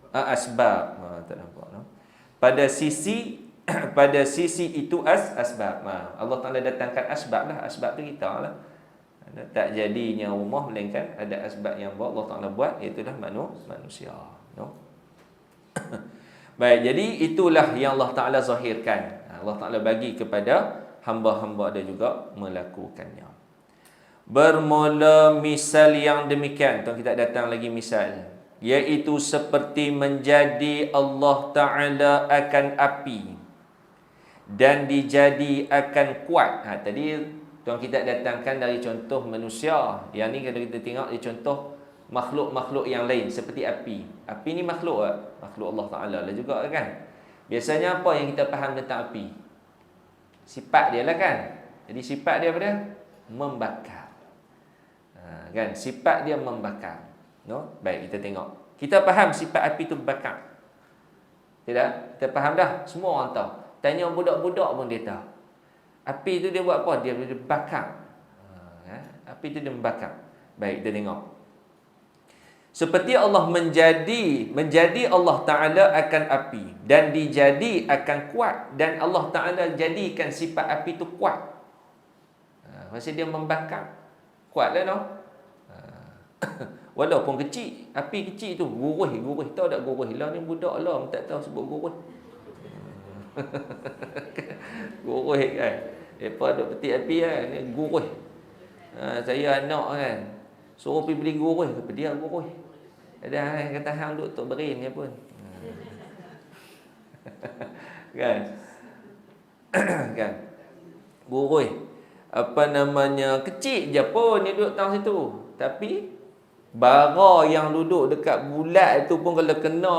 Asbab. Tak nampak no? Pada sisi pada sisi itu asbab. Allah Ta'ala datangkan asbab lah. Asbab tu kita lah. Tak jadinya rumah, melainkan ada asbab yang Allah Ta'ala buat, iaitulah manusia no? Baik, jadi itulah yang Allah Ta'ala zahirkan. Allah Ta'ala bagi kepada hamba-hamba dia juga melakukannya. Bermula misal yang demikian. Tuan kita datang lagi misal, iaitu seperti menjadi Allah Ta'ala akan api dan dijadi akan kuat. Tadi tuan kita datangkan dari contoh manusia. Yang ni kalau kita tengok di contoh makhluk-makhluk yang lain seperti api. Api ni makhluk Allah Ta'ala lah juga kan. Biasanya apa yang kita faham tentang api? Sifat dia lah kan. Jadi sifat dia apa dia? Membakar. Kan? Sifat dia membakar. No? Baik, kita tengok. Kita faham sifat api tu bakar. Tidak? Kita faham dah. Semua orang tahu. Tanya budak-budak pun dia tahu. Api tu dia buat apa? Dia bakar. Api tu dia membakar. Baik, kita tengok. Seperti Allah menjadi Allah Ta'ala akan api dan dijadi akan kuat, dan Allah Ta'ala jadikan sifat api tu kuat. Maksudnya dia membakar. Kuat lah no? Walaupun kecil, api kecil tu gurih. Tahu tak gurih? Lah ni budak lah tak tahu sebut gurih. Gurih kan. Lepas duk petik api kan, ni gurih. Saya anak kan, suruh pergi beli gurih, apa dia gurih. Ada yang kata hang duk tok berin ni pun. Kan? Kan? Gurih. Apa namanya, kecil je pun dia duduk tang situ. Tapi bara yang duduk dekat bulat itu pun kalau kena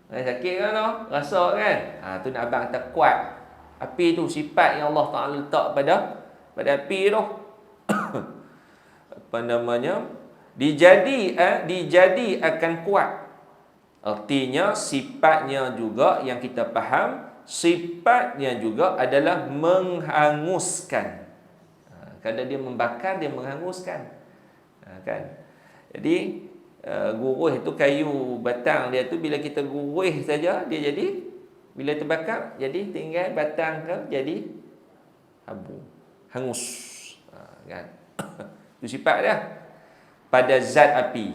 sakit kan no? Rasa kan? Tu nak abang kata kuat. Api tu sifat yang Allah Ta'ala letak pada api tu. Apa namanya? Dijadi akan kuat. Artinya sifatnya juga yang kita faham, sifatnya juga adalah menghanguskan. Kalau dia membakar, dia menghanguskan. Kan? Jadi gurih tu, kayu batang dia tu bila kita gurih saja dia jadi, bila terbakar jadi tinggal batang ke jadi abu, hangus. Kan? Itu sifat dia pada zat api.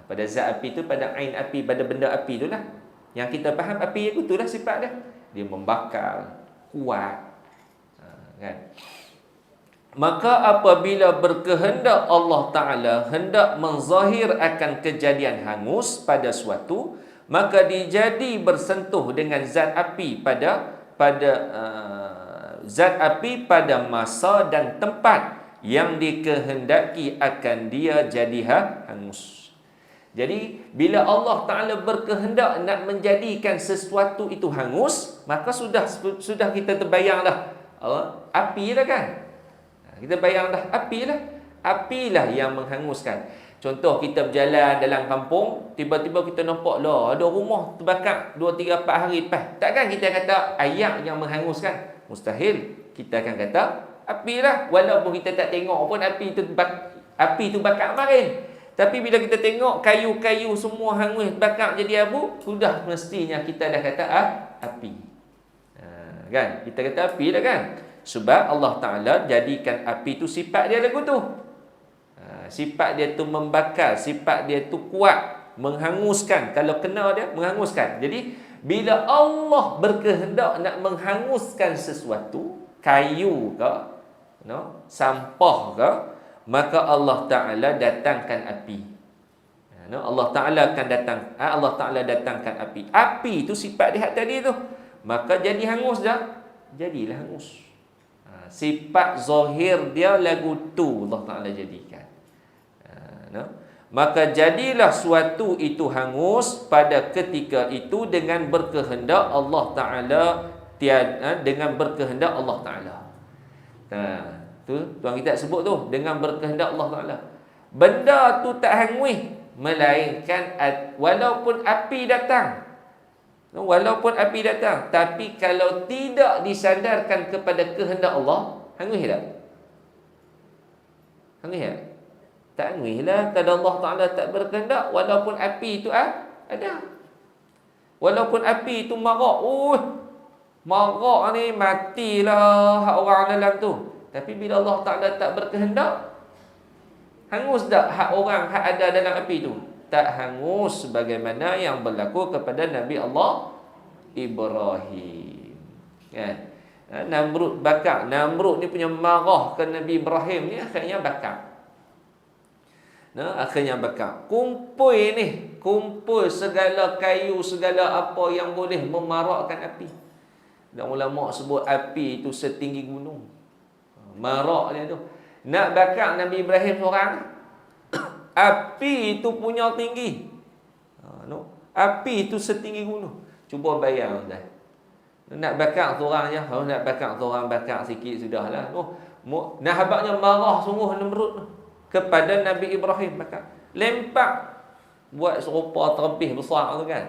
Pada zat api tu, pada ain api, pada benda api tu lah yang kita faham api itu lah sifat dia. Dia membakar, kuat. Kan? Maka apabila berkehendak Allah Ta'ala hendak menzahir akan kejadian hangus pada suatu, maka dijadi bersentuh dengan zat api pada masa dan tempat, yang dikehendaki akan dia jadi hangus. Jadi bila Allah Ta'ala berkehendak nak menjadikan sesuatu itu hangus, maka sudah kita terbayang dah api dah kan. Kita bayang dah api lah. Apilah yang menghanguskan. Contoh kita berjalan dalam kampung, tiba-tiba kita nampak lah ada rumah terbakar 2, 3, 4 hari lepas. Takkan kita kata ayak yang menghanguskan? Mustahil. Kita akan kata api lah. Walaupun kita tak tengok pun api tu bakar kemarin. Tapi bila kita tengok kayu-kayu semua hangus, bakar jadi abu, sudah mestinya kita dah kata api. Kan? Kita kata api lah kan? Sebab Allah Ta'ala jadikan api tu sifat dia lagu tu. Sifat dia tu membakar, sifat dia tu kuat, menghanguskan. Kalau kena dia, menghanguskan. Jadi, bila Allah berkehendak nak menghanguskan sesuatu, kayu ke, sampah ke, maka Allah Ta'ala datangkan api. Allah Ta'ala akan Allah Ta'ala datangkan api. Api itu sifat dia tadi tu. Maka jadi hangus dah. Jadilah hangus. Sifat zahir dia lagu tu Allah Ta'ala jadikan. Maka jadilah suatu itu hangus pada ketika itu dengan berkehendak Allah Ta'ala, dengan berkehendak Allah Ta'ala. Tu tuan kita sebut tu, dengan berkehendak Allah Ta'ala. Benda tu tak hangus, melainkan walaupun api datang. Walaupun api datang, tapi kalau tidak disandarkan kepada kehendak Allah, hangus tak? Hangus tak? Tak hangus lah. Kalau Allah Ta'ala tak berkehendak, walaupun api itu ada. Walaupun api itu marak, marak ni matilah orang dalam tu. Tapi bila Allah Ta'ala tak berkehendak, hangus tak hak orang hak ada dalam api tu? Tak hangus sebagaimana yang berlaku kepada Nabi Allah Ibrahim. Kan? Namrud bakar. Namrud ni punya marah ke Nabi Ibrahim ni, akhirnya bakar. Akhirnya bakar. Kumpul segala kayu, segala apa yang boleh memarakkan api. Dan ulama sebut api itu setinggi gunung. Marak dia tu. Nak bakar Nabi Ibrahim seorang, api itu punya tinggi. Api itu setinggi gunung. Cuba bayang dah. Nak bakar seorang je. Kalau nak bakar seorang, bakar sikit sudahlah. Nah habaknya marah sungguh Namrud kepada Nabi Ibrahim bakar. Lempak. Buat serupa terlebih besar tu kan.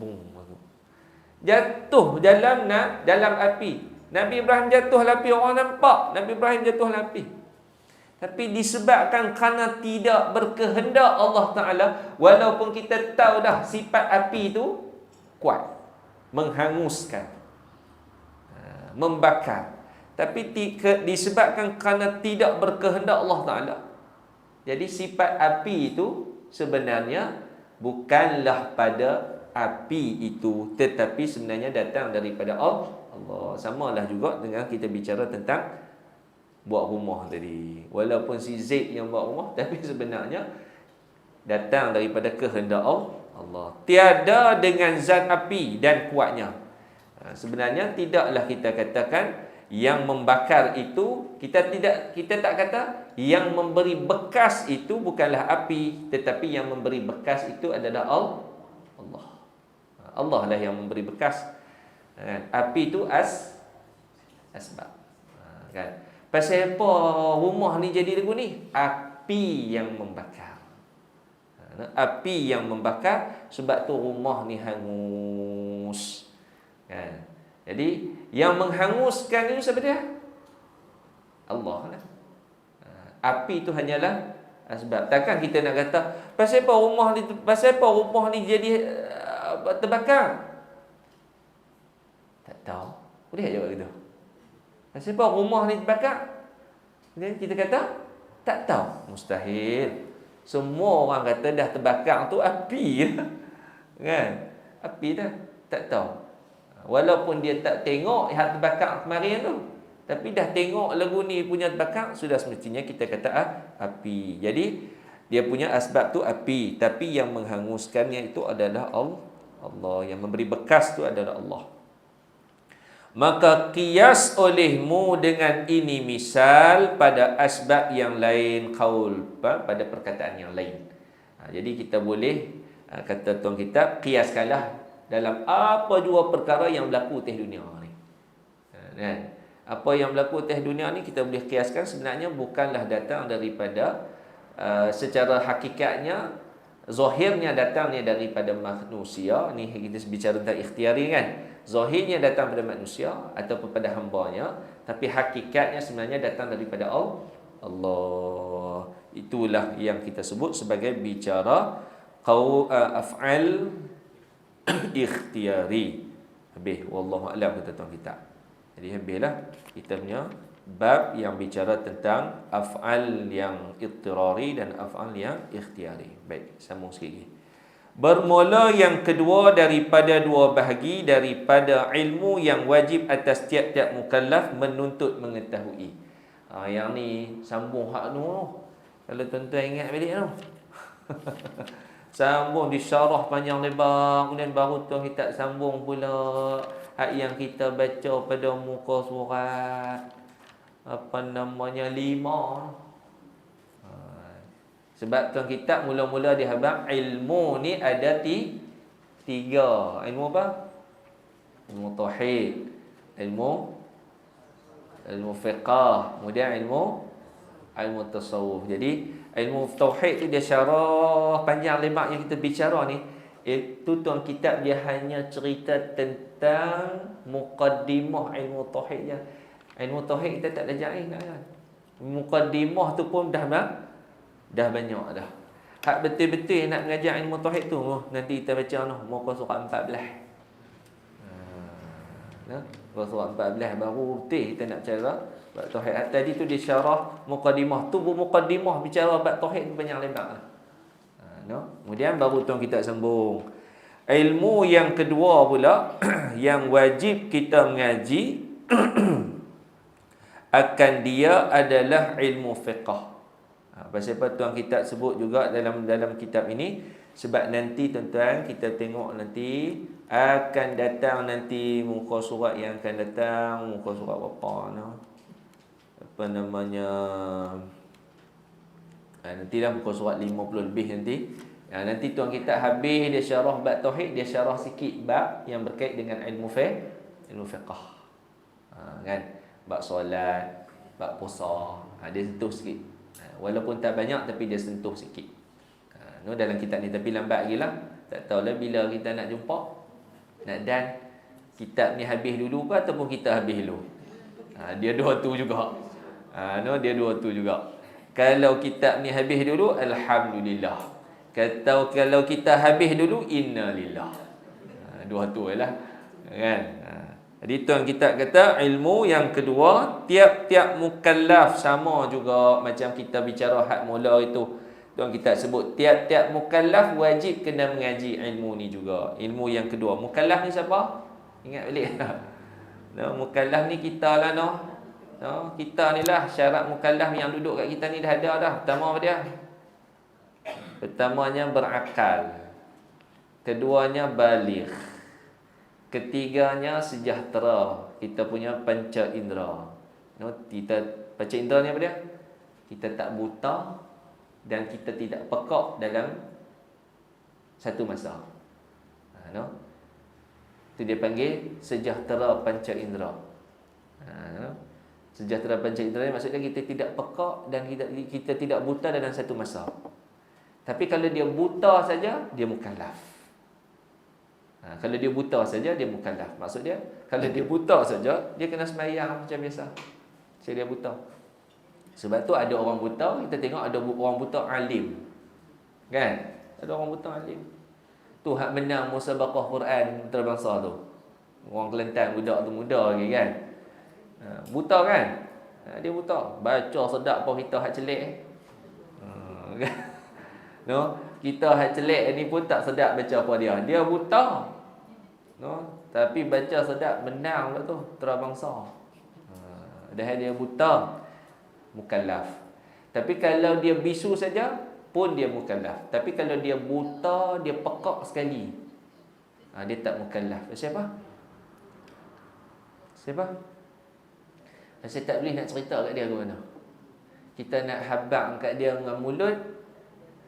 Bung. Jatuh dalam api. Nabi Ibrahim jatuh api, orang nampak Nabi Ibrahim jatuh api. Tapi disebabkan kerana tidak berkehendak Allah Ta'ala, walaupun kita tahu dah sifat api itu kuat, menghanguskan, membakar, tapi disebabkan kerana tidak berkehendak Allah Ta'ala, jadi sifat api itu sebenarnya bukanlah pada api itu, tetapi sebenarnya datang daripada Allah. Samalah juga dengan kita bicara tentang buat rumah tadi. Walaupun si Zaid yang buat rumah, tapi sebenarnya datang daripada kehendak Allah. Tiada dengan zat api dan kuatnya. Sebenarnya tidaklah kita katakan yang membakar itu, kita tak kata yang memberi bekas itu bukanlah api, tetapi yang memberi bekas itu adalah Allah. Allah lah yang memberi bekas. Api itu asbab. Kan? Pasal apa rumah ni jadi lagu ni? Api yang membakar. Api yang membakar, sebab tu rumah ni hangus. Kan? Jadi yang menghanguskan itu siapa dia? Allah lah. Api itu hanyalah asbab. Takkan kita nak kata pasal apa rumah ni jadi terbakar? Tak tahu. Boleh jawab gitu. Pasal apa rumah ni terbakar? Kita kata tak tahu. Mustahil. Semua orang kata dah terbakar tu api. Kan? Api dah. Tak tahu. Walaupun dia tak tengok yang terbakar kemarin tu, tapi dah tengok lagu ni punya terbakar, sudah semestinya kita kata api. Jadi dia punya asbab tu api, tapi yang menghanguskannya itu adalah Allah. Yang memberi bekas tu adalah Allah. Maka qiyas olehmu dengan ini misal pada asbab yang lain, qaul, pada perkataan yang lain. Jadi kita boleh, kata tuan kitab, qiyaskanlah dalam apa jua perkara yang berlaku atas dunia ni. Kan? Apa yang berlaku atas dunia ni kita boleh qiyaskan sebenarnya bukanlah datang daripada secara hakikatnya, zahirnya datangnya daripada manusia. Ni kita bicara tentang ikhtiari kan. Zahirnya datang pada manusia ataupun pada hamba-Nya, tapi hakikatnya sebenarnya datang daripada Allah. Itulah yang kita sebut sebagai bicara af'al ikhtiari. Habis, wallahu a'lam, kata tuan kita. Jadi habislah kita punya bab yang bicara tentang af'al yang ittirari dan af'al yang ikhtiari. Baik, sambung sikit lagi. Bermula yang kedua daripada dua bahagi daripada ilmu yang wajib atas tiap-tiap mukallaf menuntut mengetahui. Yang ni sambung hak tu. Kalau tuan-tuan ingat balik tu. Sambung disyarah panjang lebar, kemudian baru tuan kita sambung pula hak yang kita baca pada muka surat 5. Sebab tuan kitab mula-mula dia habaq ilmu ni ada tiga. Ilmu apa? Ilmu tauhid, ilmu fiqh, kemudian ilmu tasawuf. Jadi ilmu tauhid tu dia syarah panjang lebar yang kita bicara ni. Itu tuan kitab dia hanya cerita tentang muqaddimah ilmu tauhid je. Ilmu tauhid kita tak belajar kan. Muqaddimah tu pun dah banyak dah. Hak betul-betul nak mengajar ilmu tauhid tu, nanti kita baca muka surat 14. Muka surat 14 baru betul kita nak bicara bab tauhid. Tadi tu dia syarah muqaddimah tu, muqaddimah bicara bab tauhid banyak lebar. Kemudian baru tuan kita sambung. Ilmu yang kedua pula yang wajib kita mengaji akan dia adalah ilmu fiqh. Pasal apa tuan kitab sebut juga dalam kitab ini? Sebab nanti tuan-tuan kita tengok nanti akan datang nanti muka surat yang akan datang, muka surat apa namanya, nantilah muka surat 50 lebih nanti. Nanti tuan kitab habis dia syarah bab tauhid, dia syarah sikit bab yang berkait dengan ilmu fiqh. Kan? Bab solat, bab puasa, dia sentuh sikit. Walaupun tak banyak tapi dia sentuh sikit. Dalam kitab ni, tapi lambat lagi lah. Tak tahulah bila kita nak jumpa. Nak dan kitab ni habis dulu ke ataupun kita habis dulu. Dia dua tu juga. Dia dua tu juga. Kalau kitab ni habis dulu, alhamdulillah. Kalau kita habis dulu, innalillah. Dua tu lah. Kan? Jadi tuan kita kata ilmu yang kedua tiap-tiap mukallaf, sama juga macam kita bicara hak mula itu. Tuan kita sebut tiap-tiap mukallaf wajib kena mengaji ilmu ni juga. Ilmu yang kedua. Mukallaf ni siapa? Ingat balik. Mukallaf ni kita lah kita ni lah. Syarat mukallaf yang duduk kat kita ni dah ada dah. Pertama apa dia? Pertamanya berakal. Keduanya baligh. Ketiganya sejahtera. Kita punya panca indera. Kita panca indera ni apa dia? Kita tak buta dan kita tidak pekak dalam satu masa. Itu dia panggil sejahtera panca indera. Sejahtera panca indera maksudnya kita tidak pekak dan kita tidak buta dalam satu masa. Tapi kalau dia buta saja, dia mukallaf. Kalau dia buta saja, dia mukallaf. Maksud dia, kalau dia buta saja, dia kena sembahyang macam biasa. Dia buta. Sebab tu ada orang buta, kita tengok ada orang buta alim. Kan? Ada orang buta alim. Tu hak menang musabaqah Quran antarabangsa tu. Orang Kelantan, budak tu muda lagi kan. Buta kan? Dia buta. Baca sedap apa kita hak celik. Kita hak celik ni pun tak sedap baca apa dia. Dia buta. Tapi baca sedap, menang lah tu antarabangsa. Dah dia buta, mukallaf. Tapi kalau dia bisu saja pun dia mukallaf. Tapi kalau dia buta, dia pekak sekali, dia tak mukallaf. Siapa? Siapa? Saya tak boleh nak cerita kat dia ke mana. Kita nak habang kat dia dengan mulut,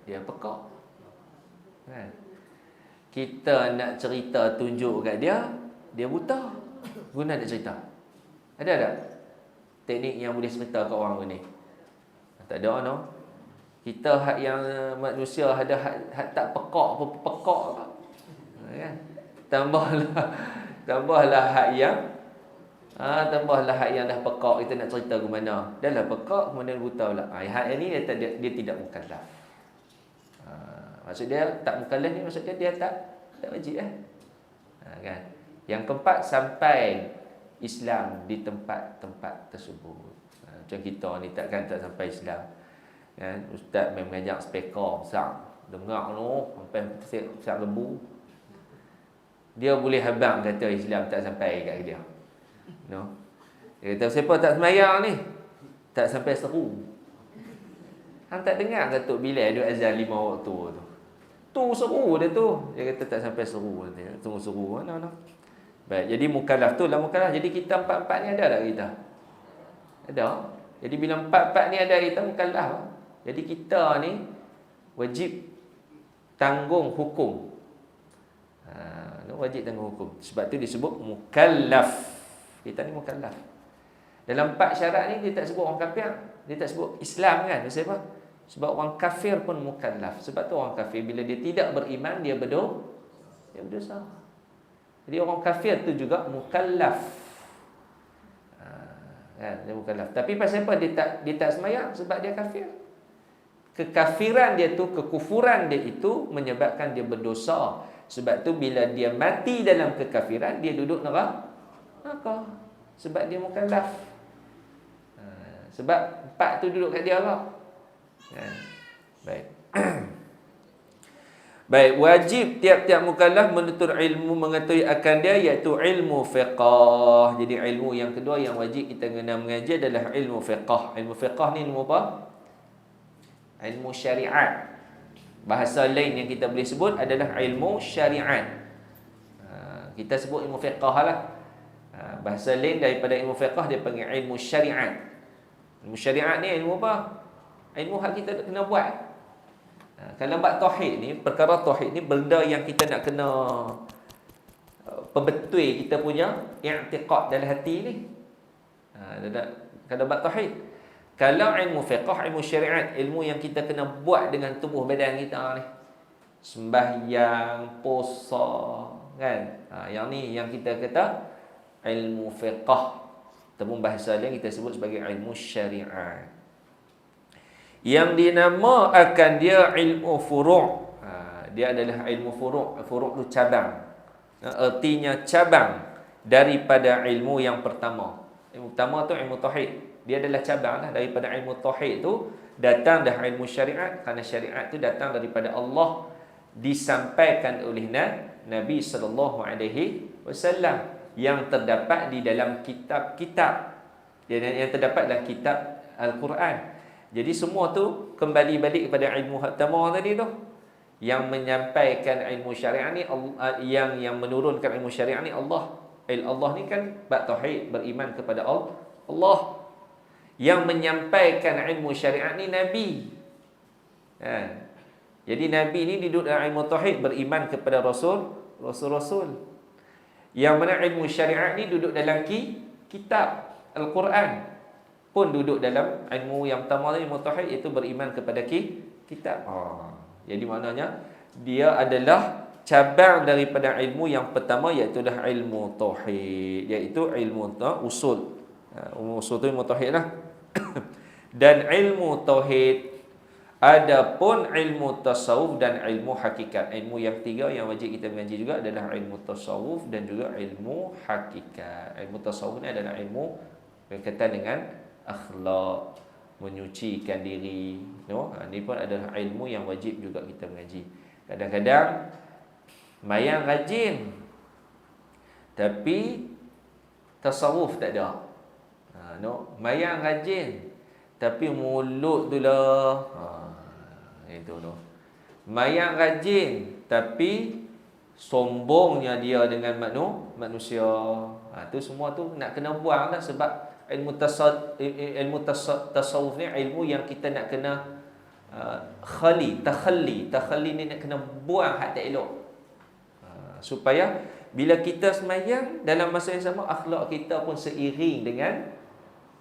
dia pekak. Kan? Kita nak cerita tunjuk kat dia, dia buta. Guna nak cerita. Ada tak teknik yang boleh cerita kat orang ni? Tak ada, no. Kita hak yang manusia ada hak tak pekak pun pekak tak. Kan? Tambahlah hak yang tambahlah hak yang dah pekak, kita nak cerita ke mana. Dah lah pekak kemudian buta pula. Hak ini dia tidak mukallaf. Maksud dia tak mukallaf ni maksud dia tak wajib kan. Yang keempat, sampai Islam di tempat-tempat tersebut. Macam kita ni tak sampai Islam. Kan, ustaz main mengajar speaker besar, dengar tu sampai besar lembu. Dia boleh habang kata Islam tak sampai kat dia. No. Dia kata siapa tak sembahyang ni? Tak sampai seru. Hang tak dengar ke Tok Bilal duk azan 5 waktu tu? Tu seru dia tu. Dia kata tak sampai seru dia. Tunggu seru mana. Baik, jadi mukallaf tu lah mukallaf. Jadi kita empat-empat ni ada tak kita? Ada. Jadi bila empat-empat ni ada kita mukallaf. Jadi kita ni wajib tanggung hukum. Wajib tanggung hukum. Sebab tu disebut mukallaf. Kita ni mukallaf. Dalam 4 syarat ni dia tak sebut orang kafir, dia tak sebut Islam kan. Sebab apa? Sebab orang kafir pun mukallaf. Sebab tu orang kafir bila dia tidak beriman dia berdosa. Jadi orang kafir tu juga mukallaf. Kan, dia mukallaf. Tapi pasal apa dia tak sembahyang? Sebab dia kafir. Kekafiran dia tu, kekufuran dia itu menyebabkan dia berdosa. Sebab tu bila dia mati dalam kekafiran, dia duduk neraka. Sebab dia mukallaf. Sebab 4 tu duduk kat dia lah. Baik. Baik, wajib tiap-tiap mukallaf menuntut ilmu mengetahui akan dia, iaitu ilmu fiqh. Jadi ilmu yang kedua yang wajib kita kena mengaji adalah ilmu fiqh. Ilmu fiqh ni ilmu apa? Ilmu syariat. Bahasa lain yang kita boleh sebut adalah ilmu syariat. Kita sebut ilmu fiqh lah. Bahasa lain daripada ilmu fiqh dia panggil ilmu syariat. Ilmu syariat ni ilmu apa? Ilmu hak kita kena buat. Kalau bab tauhid ni, perkara tauhid ni benda yang kita nak kena perbetul kita punya i'tiqad dalam hati ni. Kalau bab tauhid. Kalau ilmu fiqh, ilmu syariat, ilmu yang kita kena buat dengan tubuh badan kita ni. Sembahyang, puasa, kan? Yang ni yang kita kata ilmu fiqh. Temu bahasa lain kita sebut sebagai ilmu syariat. Yang dinamakan dia ilmu furu'. Dia adalah ilmu furu'. Furu' tu cabang. Artinya cabang daripada ilmu yang pertama. Ilmu pertama tu ilmu tauhid. Dia adalah cabang lah daripada ilmu tauhid tu. Datang dah ilmu syariat. Kerana syariat tu datang daripada Allah. Disampaikan oleh Nabi SAW. Yang terdapat di dalam kitab-kitab. Yang terdapat dalam kitab Al-Quran. Jadi semua tu kembali balik kepada ilmu pertama tadi tu. Yang menyampaikan ilmu syariat ni, yang menurunkan ilmu syariat ni Allah. Allah ni kan bab tauhid, beriman kepada Allah. Yang menyampaikan ilmu syariat ni Nabi. Jadi Nabi ni duduk dalam ilmu tauhid, beriman kepada Rasul-Rasul. Yang mana ilmu syariat ni duduk dalam kitab Al-Quran. Pun duduk dalam ilmu yang pertama tadi, ilmu tauhid, iaitu beriman kepada kitab. Jadi maknanya dia adalah cabang daripada ilmu yang pertama, iaitu dah ilmu tauhid, iaitu ilmu usul. Usul tu ilmu tauhid lah. Dan ilmu tauhid, adapun ilmu tasawuf dan ilmu hakikat. Ilmu yang tiga yang wajib kita mengaji juga adalah ilmu tasawuf dan juga ilmu hakikat. Ilmu tasawuf ni adalah ilmu berkaitan dengan akhlak, menyucikan diri. Ini pun adalah ilmu yang wajib juga kita mengaji. Kadang-kadang mayang rajin, tapi tasawuf tak ada. Mayang rajin, tapi mulut tu lah. Itu tu. Mayang rajin, tapi sombongnya dia dengan manusia. Tu semua tu nak kena buang dah, sebab tasawuf ni ilmu yang kita nak kena takhalli ni nak kena buang hak tak elok. Supaya bila kita semayang, dalam masa yang sama akhlak kita pun seiring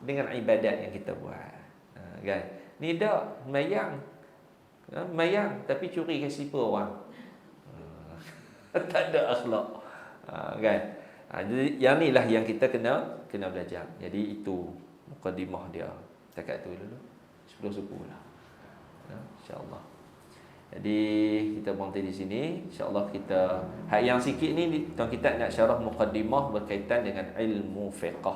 dengan ibadat yang kita buat. Kan? Ni dak mayang tapi curi kasi orang. Tak ada akhlak. Kan? Jadi yang inilah yang kita kena belajar. Jadi itu mukadimah dia. Takat tu dulu. 10 lah. Insya-Allah. Jadi kita berhenti di sini. Insya-Allah kita hak yang sikit ni tuan kita nak syarah mukadimah berkaitan dengan ilmu fiqh.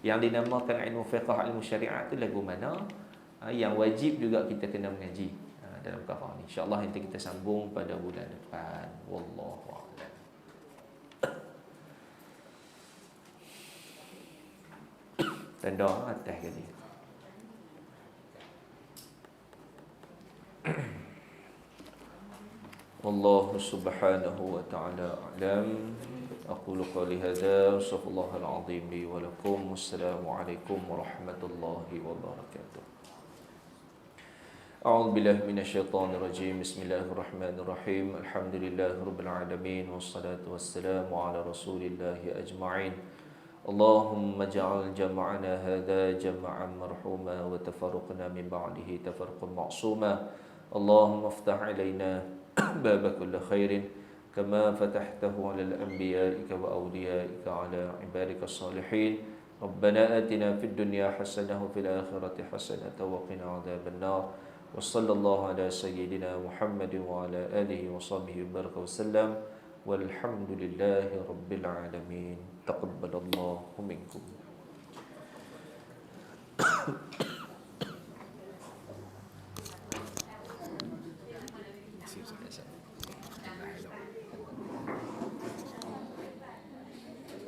Yang dinamakan ilmu fiqh, ilmu syariat tu lagu mana? Yang wajib juga kita kena mengaji dalam perkara ni. Insya-Allah nanti kita sambung pada bulan depan. Wallahu a'lam. Tanda atas kali. Wallahu subhanahu wa ta'ala a'lam. Aqulu qawli hadza, astaghfirullahal azim li wa lakum. Wassalamualaikum warahmatullahi wabarakatuh. A'udzu billahi minasyaitonir rajim. Bismillahirrahmanirrahim. Alhamdulillahirabbil alamin wassalatu wassalamu ala rasulillahi ajma'in. Allahumma ja'al jam'ana hadha jam'an marhuma wa tafarruqna min ba'dihi tafarruqan ma'suma. Allahumma iftah 'alaina baba kulli khairin kama fatahtahu 'ala al-anbiya'i wa awliya'i 'ala 'ibadika as-salihin. Rabbana atina fid dunya hasanah wa fil akhirati hasanah wa qina 'adzaban nar. Wa sallallahu ala sayyidina Muhammadin wa ala alihi wa sahbihi baraka wa sallam. Walhamdulillahi rabbil alamin. Taqabbalallahu minkum.